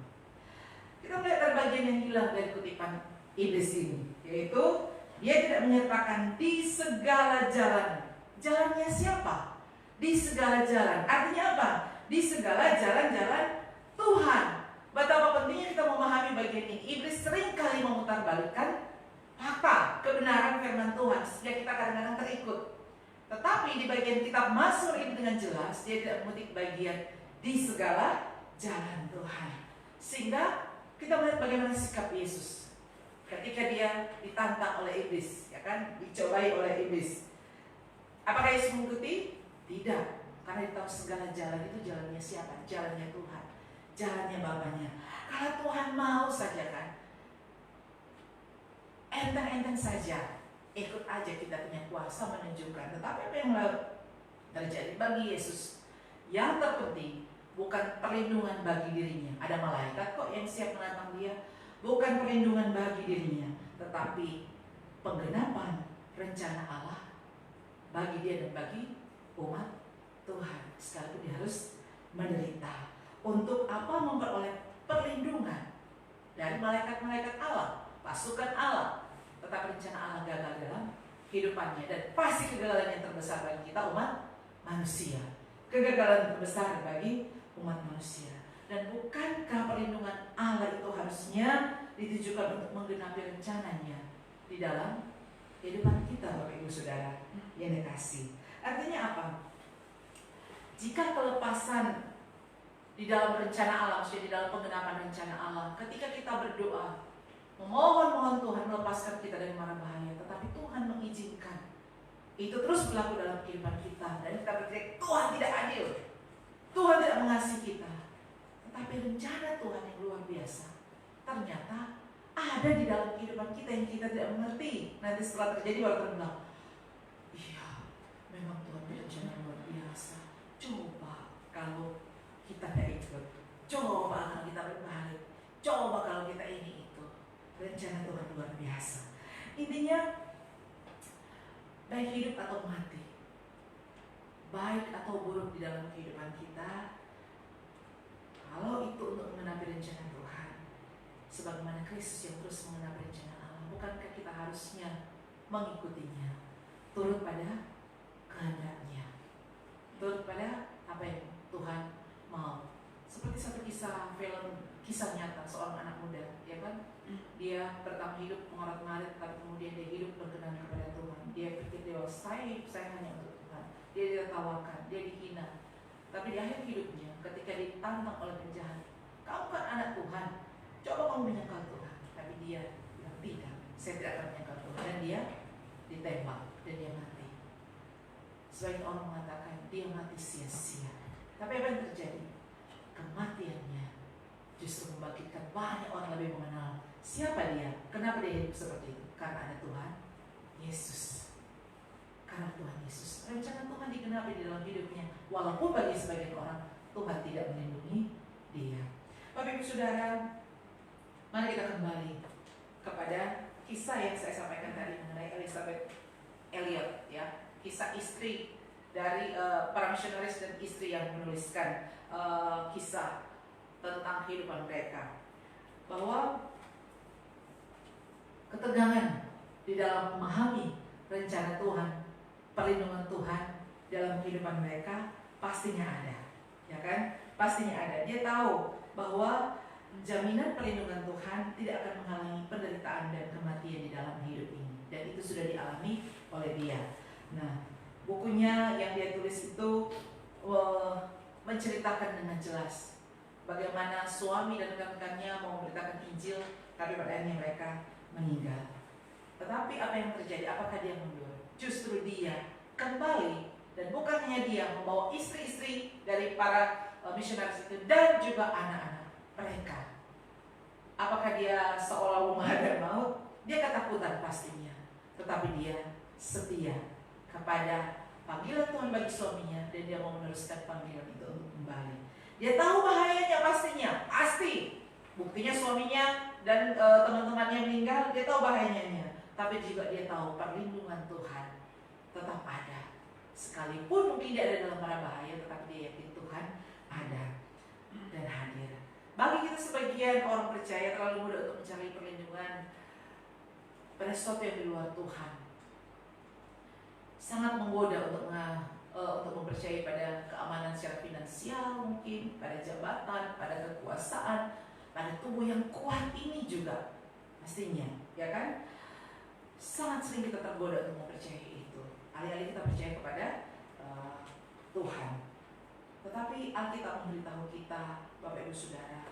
Kita melihat ada bagian yang hilang dari kutipan Iblis ini, yaitu dia tidak menyertakan di segala jalan. Jalannya siapa? Di segala jalan. Artinya apa? Di segala jalan-jalan Tuhan. Betapa pentingnya kita memahami bagian ini. Iblis sering kali memutarbalikkan fakta, kebenaran firman Tuhan, sehingga kita kadang-kadang terikut. Tetapi di bagian kitab Mazmur ini dengan jelas, dia tidak mengutip bagian di segala jalan Tuhan. Sehingga kita melihat bagaimana sikap Yesus ketika dia ditantang oleh iblis, ya kan, dicobai oleh iblis. Apakah Yesus mengikuti? Tidak, karena dia tahu segala jalan itu jalannya siapa? Jalannya Tuhan, jalannya Bapaknya. Kalau Tuhan mau saja kan, enteng-enteng saja, ikut aja, kita punya kuasa menunjukkan. Tetapi apa yang terjadi bagi Yesus? Yang terpenting bukan perlindungan bagi dirinya. Ada malaikat kok yang siap menantang dia. Bukan perlindungan bagi dirinya, tetapi penggenapan rencana Allah bagi dia dan bagi umat Tuhan. Sekalipun dia harus menderita. Untuk apa? Memperoleh perlindungan dari malaikat-malaikat Allah, pasukan Allah. Tetapi rencana Allah gagal dalam kehidupannya. Dan pasti kegagalan yang terbesar bagi kita umat manusia. Kegagalan terbesar bagi umat manusia. Dan bukankah perlindungan Allah itu harusnya ditujukan untuk menggenapi rencananya di dalam kehidupan kita, Bapak Ibu Saudara yang dikasih. Artinya apa? Jika kelepasan di dalam rencana Allah, maksudnya di dalam penggenapan rencana Allah, ketika kita berdoa, memohon Tuhan melepaskan kita dari mara bahaya, tetapi Tuhan mengizinkan itu terus berlaku dalam kehidupan kita, dan kita berkata Tuhan tidak adil, Tuhan tidak mengasihi kita. Tetapi rencana Tuhan yang luar biasa ternyata ada di dalam kehidupan kita yang kita tidak mengerti. Nanti setelah terjadi baru terbilang, iya, memang Tuhan berencana yang luar biasa. Coba kalau kita tidak ikut, coba kalau kita berbalik, coba kalau kita ini itu. Rencana Tuhan luar biasa. Intinya, baik hidup atau mati, baik atau buruk di dalam kehidupan kita, kalau itu untuk mengenapi rencana Tuhan, sebagaimana Kristus yang terus mengenapi rencana Allah, bukankah kita harusnya mengikutinya, turut pada kehendaknya, turut pada apa yang Tuhan mau. Seperti satu kisah nyata seorang anak muda, ya kan? Dia pertama hidup mengorat-ngarit, tapi kemudian dia hidup berkenan kepada Tuhan. Dia pikir saya hanya untuk Tuhan. Dia ditertawakan, dia dihina. Tapi di akhir hidupnya, ketika ditantang oleh penjahat, kamu kan anak Tuhan, coba kamu menyangkal Tuhan. Tapi dia bilang tidak, saya tidak akan menyangkal Tuhan. Dan dia ditembak dan dia mati. Sebagian orang mengatakan dia mati sia-sia. Tapi apa yang terjadi? Kematiannya justru membangkitkan banyak orang lebih mengenal siapa dia. Kenapa dia hidup seperti itu? Karena ada Tuhan Yesus. Karena Tuhan Yesus. Rencana Tuhan digenapi di dalam hidupnya. Walaupun bagi sebagian orang Tuhan tidak melindungi dia. Bapak Ibu Saudara, mari kita kembali kepada kisah yang saya sampaikan tadi mengenai Elizabeth Elliot, ya, kisah istri dari para misionaris dan istri yang menuliskan kisah tentang kehidupan mereka, bahwa ketegangan di dalam memahami rencana Tuhan, perlindungan Tuhan dalam kehidupan mereka pastinya ada, ya kan? Pastinya ada. Dia tahu bahwa jaminan perlindungan Tuhan tidak akan menghalangi penderitaan dan kematian di dalam hidup ini, dan itu sudah dialami oleh dia. Nah, bukunya yang dia tulis itu menceritakan dengan jelas bagaimana suami dan rekan-rekannya mau memberitakan Injil, tapi pada akhirnya mereka meninggal. Tetapi apa yang terjadi? Apakah dia mundur? Justru dia kembali, dan bukan hanya dia, membawa istri-istri dari para misionaris itu dan juga anak-anak mereka. Apakah dia seolah menghadap maut? Dia ketakutan pastinya, tetapi dia setia kepada panggilan Tuhan bagi suaminya, dan dia mau meneruskan panggilan itu untuk kembali. Dia tahu bahayanya pastinya, pasti. Buktinya suaminya dan teman-temannya meninggal, dia tahu bahayanya. Tapi juga dia tahu perlindungan Tuhan tetap ada. Sekalipun mungkin dia ada dalam mara bahaya, tetapi dia yakin Tuhan ada dan hadir. Bagi kita sebagian orang percaya terlalu mudah untuk mencari perlindungan pada sesuatu yang di luar Tuhan. Sangat menggoda untuk mempercayai pada keamanan secara finansial, mungkin pada jabatan, pada kekuasaan, pada tubuh yang kuat ini juga pastinya, ya kan? Sangat sering kita tergoda untuk mempercayai itu. Alih-alih kita percaya kepada Tuhan. Tetapi Alkitab memberitahu kita, Bapak Ibu Saudara,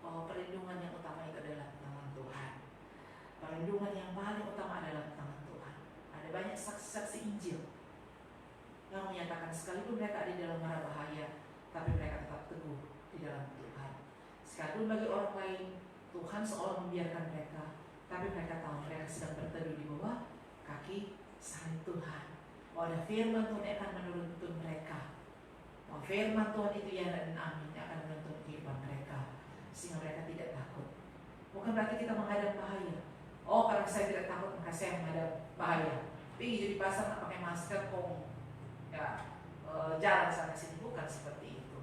bahwa perlindungan yang utama itu adalah tangan Tuhan. Perlindungan yang paling utama adalah tangan Tuhan. Ada banyak saksi-saksi Injil yang menyatakan sekalipun mereka ada di dalam mara bahaya, tapi mereka tetap teguh di dalam Tuhan. Sekalipun bagi orang lain Tuhan seolah membiarkan mereka, tapi mereka tahu mereka sedang berteduh di bawah kaki salib Tuhan. Bahwa ada firman Tuhan yang akan menuntun mereka. Bahwa firman Tuhan itu ya dan amin yang akan menuntun kehidupan mereka, sehingga mereka tidak takut. Bukan berarti kita menghadap bahaya. Oh, karena saya tidak takut maka saya menghadap bahaya. Pergi jadi pasar nggak pakai masker, jalan sana sini, bukan seperti itu.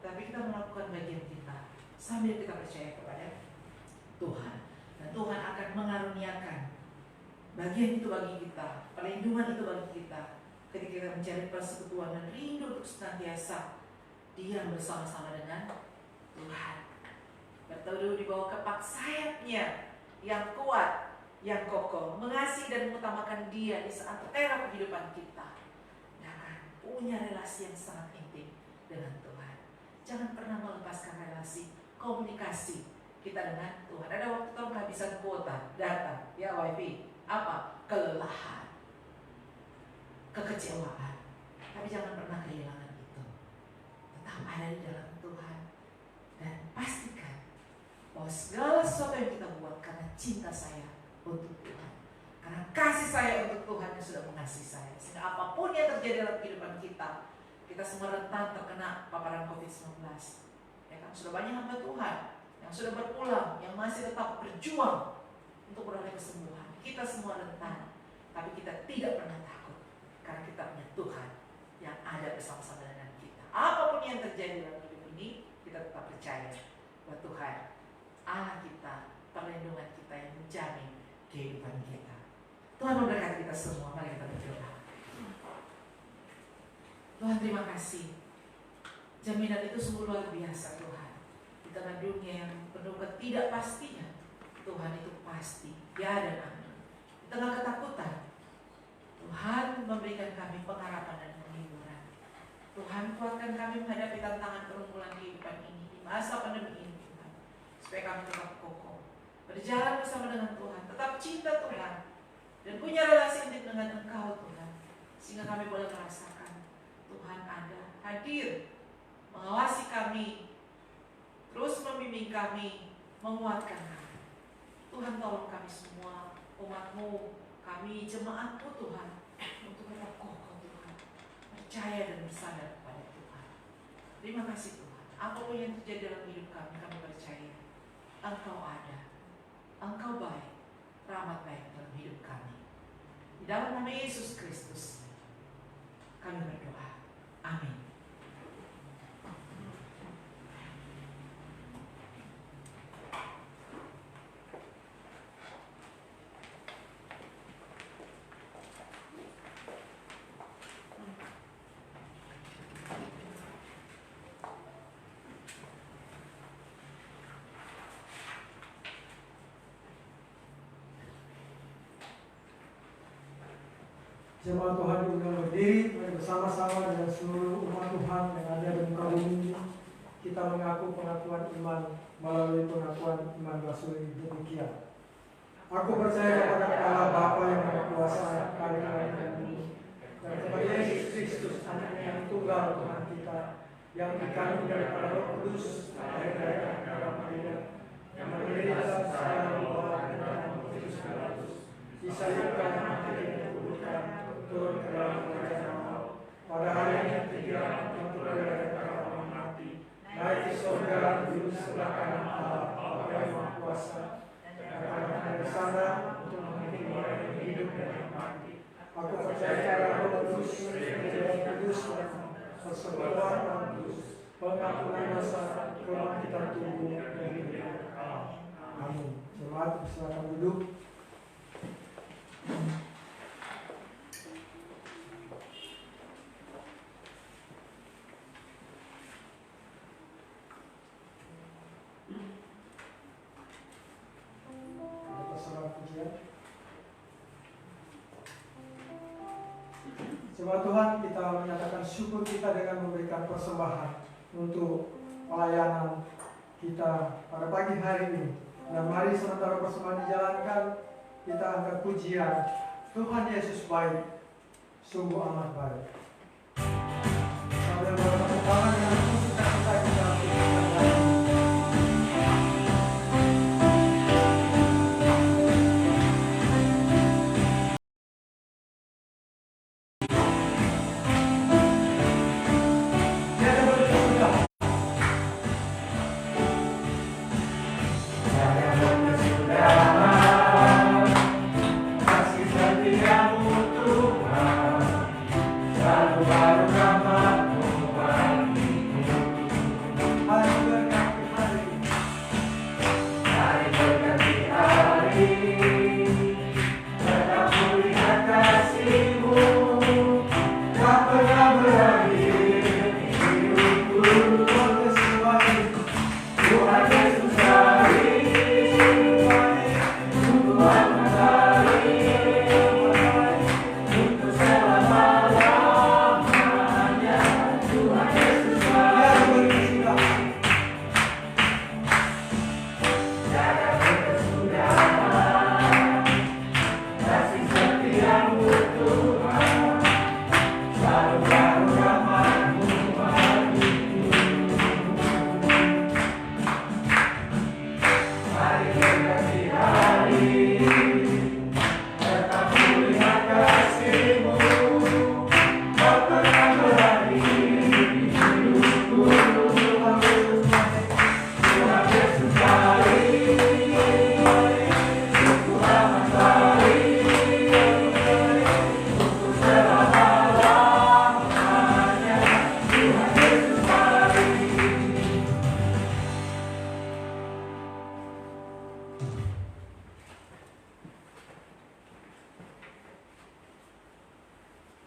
Tapi kita melakukan bagian kita sambil kita percaya kepada Tuhan, dan Tuhan akan mengaruniakan bagian itu bagi kita, perlindungan itu bagi kita, ketika kita mencari persekutuan dan rindu untuk senantiasa diam bersama-sama dengan Tuhan, berteduh di bawah kepak sayapnya yang kuat, yang kokoh, mengasihi dan mengutamakan Dia di saat teror kehidupan kita. Punya relasi yang sangat intim dengan Tuhan. Jangan pernah melepaskan relasi komunikasi kita dengan Tuhan. Ada waktu kita kehabisan kuota data, ya wifi, apa? Kelelahan, kekecewaan. Tapi jangan pernah kehilangan itu. Tetap ada di dalam Tuhan, dan pastikan bahwa segala sesuatu yang kita buat karena cinta saya untuk Tuhan, karena kasih saya untuk Tuhan yang sudah mengasihi saya. Sehingga apapun yang terjadi dalam kehidupan kita, kita semua rentan terkena paparan COVID-19. Ya kan, sudah banyak hamba Tuhan yang sudah berpulang, yang masih tetap berjuang untuk beroleh kesembuhan. Kita semua rentan, tapi kita tidak pernah takut, karena kita punya Tuhan yang ada bersama-sama dengan kita. Apapun yang terjadi dalam hidup ini, kita tetap percaya bahwa Tuhan, Allah kita, perlindungan kita yang menjamin kehidupan kita. Tuhan memberkati kita semua. Mari kita berdoa. Tuhan, terima kasih. Jaminan itu sungguh luar biasa, Tuhan. Di tengah dunia yang penuh ketidakpastian, Tuhan itu pasti, ya dan amin. Di tengah ketakutan, Tuhan memberikan kami pengharapan dan penghiburan. Tuhan, kuatkan kami menghadapi tantangan pergumulan kehidupan ini di masa pandemi ini, Tuhan. Supaya kami tetap kokoh, berjalan bersama dengan Tuhan, tetap cinta Tuhan, dan punya relasi intim dengan Engkau, Tuhan, sehingga kami boleh merasakan Tuhan ada, hadir, mengawasi kami, terus membimbing kami, menguatkan kami. Tuhan tolong kami semua, umat-Mu, kami jemaat-Mu Tuhan, untuk tetap kokoh Tuhan, percaya dan bersandar kepada Tuhan. Terima kasih Tuhan, apapun yang terjadi dalam hidup kami percaya Engkau ada, Engkau baik, rahmat baik dalam hidup kami. Di dalam nama Yesus Kristus kami berdoa. Amin. Jemaat Tuhan diundang berdiri, mari bersama-sama dengan seluruh umat Tuhan yang ada di muka bumi ini. Kita mengaku pengakuan iman melalui pengakuan iman rasuli demikian. Aku percaya kepada Allah Bapa yang Maha Kuasa, Kali-kali dan kepada Yesus Kristus, Anaknya yang tunggal Tuhan kita, yang dikandung daripada Roh Kudus, lahir dari dalam Maria, yang menderita secara bawah dan Kristus Pilatus, disayangkan mati dan dikuburkan, turun ke dalam kerajaan maut. Pada hari yang ketiga, untuk dari orang mati, naik ke surga, duduk sebelah kanan Allah, Bapa yang Maha Kuasa, dan akan dari sana untuk menghakimi orang yang hidup dan yang mati. Aku percaya pada Roh Kudus, Roh Kudus, persekutuan Roh Kudus, pengampunan dosa, kebangkitan tubuh dan hidup. Amin. Jemaat silakan duduk. Jemaat Tuhan, kita menyatakan syukur kita dengan memberikan persembahan untuk pelayanan kita pada pagi hari ini. Dan mari sementara persembahan dijalankan, kita angkat pujian, Tuhan Yesus baik, sungguh amat baik. Sambil bertepuk tangan dengan kita pujian lagi.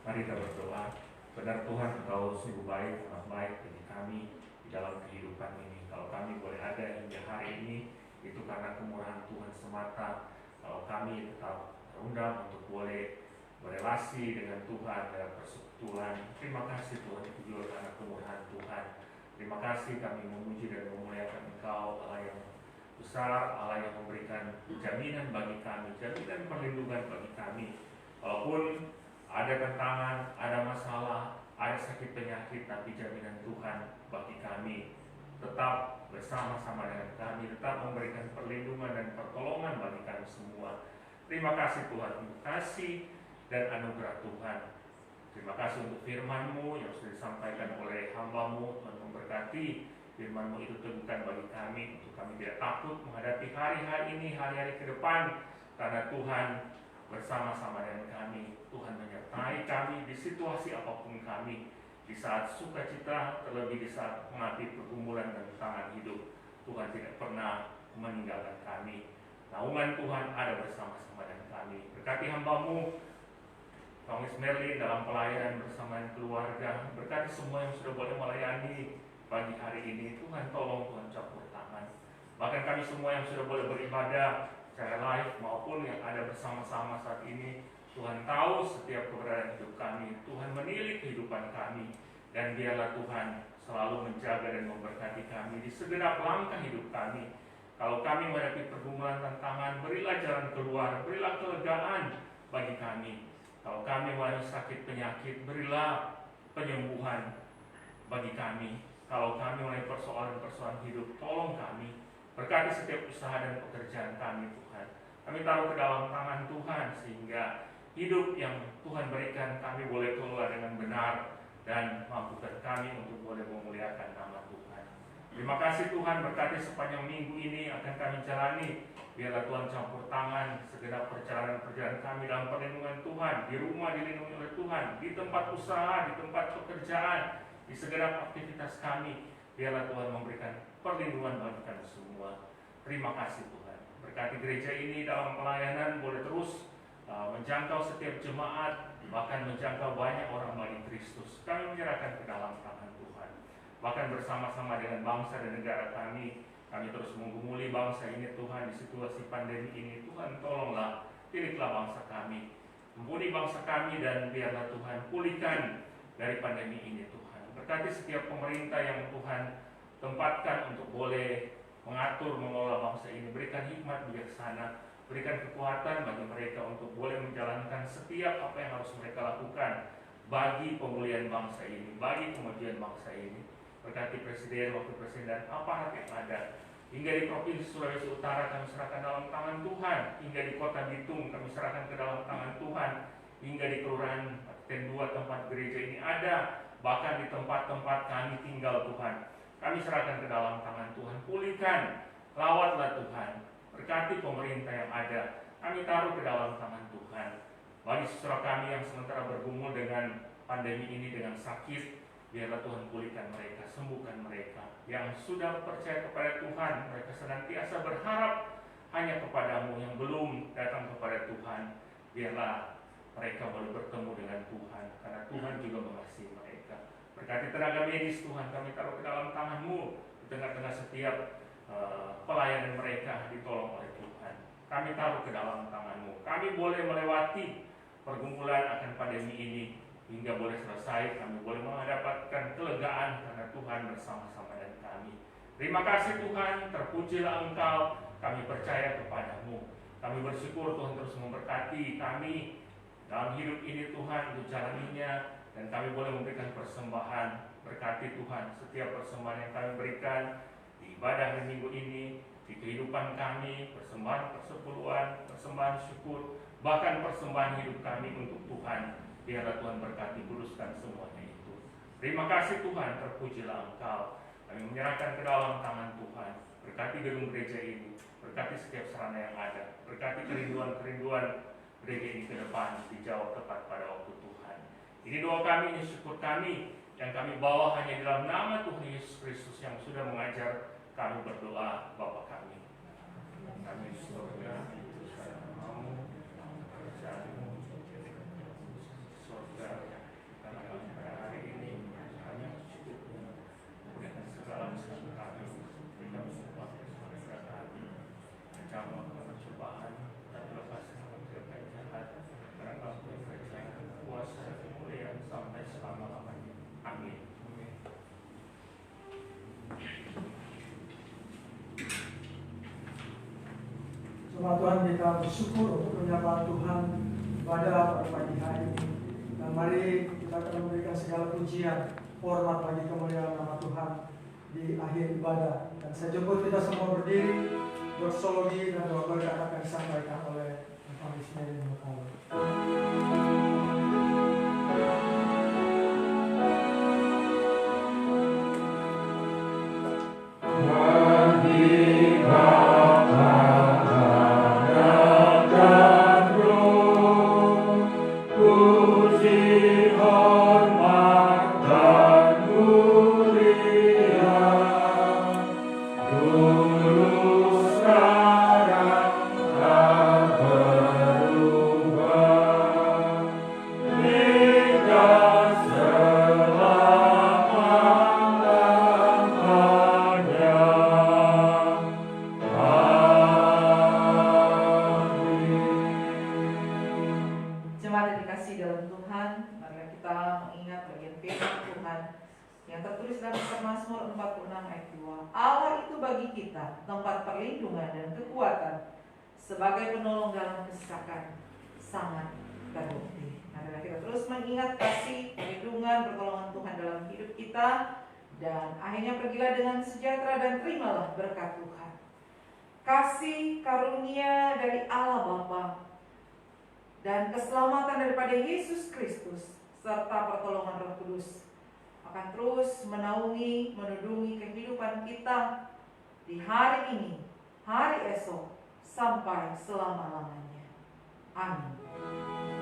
Mari kita berdoa. Benar Tuhan, Engkau sungguh baik, sangat baik bagi kami di dalam kehidupan ini. Kalau kami boleh ada hingga hari ini, itu karena kemurahan Tuhan semata. Kalau kami tetap terundang untuk boleh berelasi dengan Tuhan dalam persekutuan, terima kasih Tuhan, itu juga karena kemurahan Tuhan. Terima kasih kami memuji dan memuliakan Engkau, Allah yang besar, Allah yang memberikan jaminan bagi kami, jaminan perlindungan bagi kami. Walaupun ada tantangan, ada masalah, ada sakit penyakit, tapi jaminan Tuhan bagi kami tetap bersama-sama dengan kami, tetap memberikan perlindungan dan pertolongan bagi kami semua. Terima kasih Tuhan untuk kasih dan anugerah Tuhan. Terima kasih untuk firman-Mu yang sudah disampaikan oleh hamba-Mu. Tuhan memberkati firman-Mu itu teguhkan bagi kami, untuk kami tidak takut menghadapi hari-hari ini, hari-hari ke depan, karena Tuhan bersama-sama dengan kami. Tuhan menyertai kami di situasi apapun kami, di saat sukacita, terlebih di saat menghadapi pergumulan dan tantangan hidup. Tuhan tidak pernah meninggalkan kami. Naungan Tuhan ada bersama-sama dengan kami. Berkati hamba-Mu Thomas Merlin dalam pelayanan bersama keluarga. Berkati semua yang sudah boleh melayani pagi hari ini. Tuhan tolong, Tuhan campur tangan. Bahkan kami semua yang sudah boleh beribadah secara live maupun yang ada bersama-sama saat ini, Tuhan tahu setiap keberadaan hidup kami. Tuhan menilik kehidupan kami. Dan biarlah Tuhan selalu menjaga dan memberkati kami di segenap langkah hidup kami. Kalau kami menghadapi pergumulan tantangan, berilah jalan keluar, berilah kelegaan bagi kami. Kalau kami mengalami sakit penyakit, berilah penyembuhan bagi kami. Kalau kami mengalami persoalan-persoalan hidup, tolong kami. Berkati setiap usaha dan pekerjaan kami, Tuhan. Kami taruh ke dalam tangan Tuhan, sehingga hidup yang Tuhan berikan kami boleh keluar dengan benar, dan mampukan kami untuk boleh memuliakan nama Tuhan. Terima kasih Tuhan, berkati sepanjang minggu ini akan kami jalani. Biarlah Tuhan campur tangan segenap perjalanan kami dalam perlindungan Tuhan, di rumah dilindungi oleh Tuhan, di tempat usaha, di tempat pekerjaan, di segenap aktivitas kami. Biarlah Tuhan memberikan perlindungan bagi kami semua. Terima kasih Tuhan. Berkati gereja ini dalam pelayanan boleh terus menjangkau setiap jemaat, bahkan menjangkau banyak orang bagi Kristus. Kami menyerahkan ke dalam tangan Tuhan. Bahkan bersama-sama dengan bangsa dan negara kami terus menggumuli bangsa ini Tuhan di situasi pandemi ini. Tuhan tolonglah, pilihlah bangsa kami, mumpuni bangsa kami, dan biarlah Tuhan pulihkan dari pandemi ini Tuhan. Berkati setiap pemerintah yang Tuhan tempatkan untuk boleh mengatur, mengelola bangsa ini. Berikan hikmat bijaksana, berikan kekuatan bagi mereka untuk boleh menjalankan setiap apa yang harus mereka lakukan bagi pemulihan bangsa ini, bagi kemajuan bangsa ini. Berkati Presiden, Wakil Presiden, dan aparat yang ada. Hingga di Provinsi Sulawesi Utara kami serahkan dalam tangan Tuhan. Hingga di Kota Bitung kami serahkan ke dalam tangan Tuhan. Hingga di Kelurahan Paten 2 tempat gereja ini ada. Bahkan di tempat-tempat kami tinggal Tuhan, kami serahkan ke dalam tangan Tuhan. Pulihkan, lawatlah Tuhan. Berkati pemerintah yang ada, kami taruh ke dalam tangan Tuhan. Bagi saudara kami yang sementara bergumul dengan pandemi ini, dengan sakit, biarlah Tuhan pulihkan mereka, sembuhkan mereka. Yang sudah percaya kepada Tuhan, mereka senantiasa berharap hanya kepadamu. Yang belum datang kepada Tuhan, biarlah mereka boleh bertemu dengan Tuhan, karena Tuhan juga mengasihi mereka. Berkati tenaga medis Tuhan, kami taruh ke dalam tangan-Mu. Di tengah-tengah setiap pelayanan mereka ditolong oleh Tuhan, kami taruh ke dalam tangan-Mu. Kami boleh melewati pergumulan akan pandemi ini hingga boleh selesai. Kami boleh mendapatkan kelegaan karena Tuhan bersama-sama dengan kami. Terima kasih Tuhan, terpujilah Engkau. Kami percaya kepada-Mu. Kami bersyukur Tuhan terus memberkati kami dalam hidup ini Tuhan, untuk jalaninya, dan kami boleh memberikan persembahan. Berkati Tuhan setiap persembahan yang kami berikan di ibadah hari Minggu ini, di kehidupan kami, persembahan persepuluhan, persembahan syukur, bahkan persembahan hidup kami untuk Tuhan. Biarlah Tuhan berkati, kuduskan semuanya itu. Terima kasih Tuhan, terpujilah Engkau. Kami menyerahkan ke dalam tangan Tuhan. Berkati gedung gereja ini, berkati setiap sarana yang ada, berkati kerinduan-kerinduan gereja ini ke depan, dijawab tepat pada waktu Tuhan. Ini doa kami, ini syukur kami, yang kami bawa hanya dalam nama Tuhan Yesus Kristus yang sudah mengajar kami berdoa. Bapa kami, kami di surga, dikuduskan namamu, kerajaan-Mu, surga, karena kami pada hari ini hanya secukupnya, berikan segala sesuatu kami, berikan semua kepada kami, jangan percobaan, dan lepaskan kami dari jahat, karena Kau kerajaan, kuasa, kemuliaan sampai selama-lamanya. Amin. Tuhan, kita bersyukur untuk penyertaan Tuhan pada pagi hari ini. Dan mari kita akan memberikan segala pujian, hormat bagi kemuliaan nama Tuhan di akhir ibadah. Dan saya jemput kita semua berdiri, doksologi dan doa berkat akan disampaikan oleh Bapak Ismail Mutawal. Jemaat yang dikasih dalam Tuhan, marilah kita mengingat bagian firman Tuhan yang tertulis dalam kitab Mazmur 46 ayat 2. Allah itu bagi kita tempat perlindungan dan kekuatan, sebagai penolong dalam kesesakan, sangat terbukti. Marilah kita terus mengingat kasih, perlindungan, pertolongan Tuhan dalam hidup kita, dan akhirnya pergilah dengan sejahtera dan terimalah berkat Tuhan. Kasih karunia dari Allah Bapa dan keselamatan daripada Yesus Kristus serta pertolongan Roh Kudus akan terus menaungi, menudungi kehidupan kita di hari ini, hari esok, sampai selama-lamanya. Amin.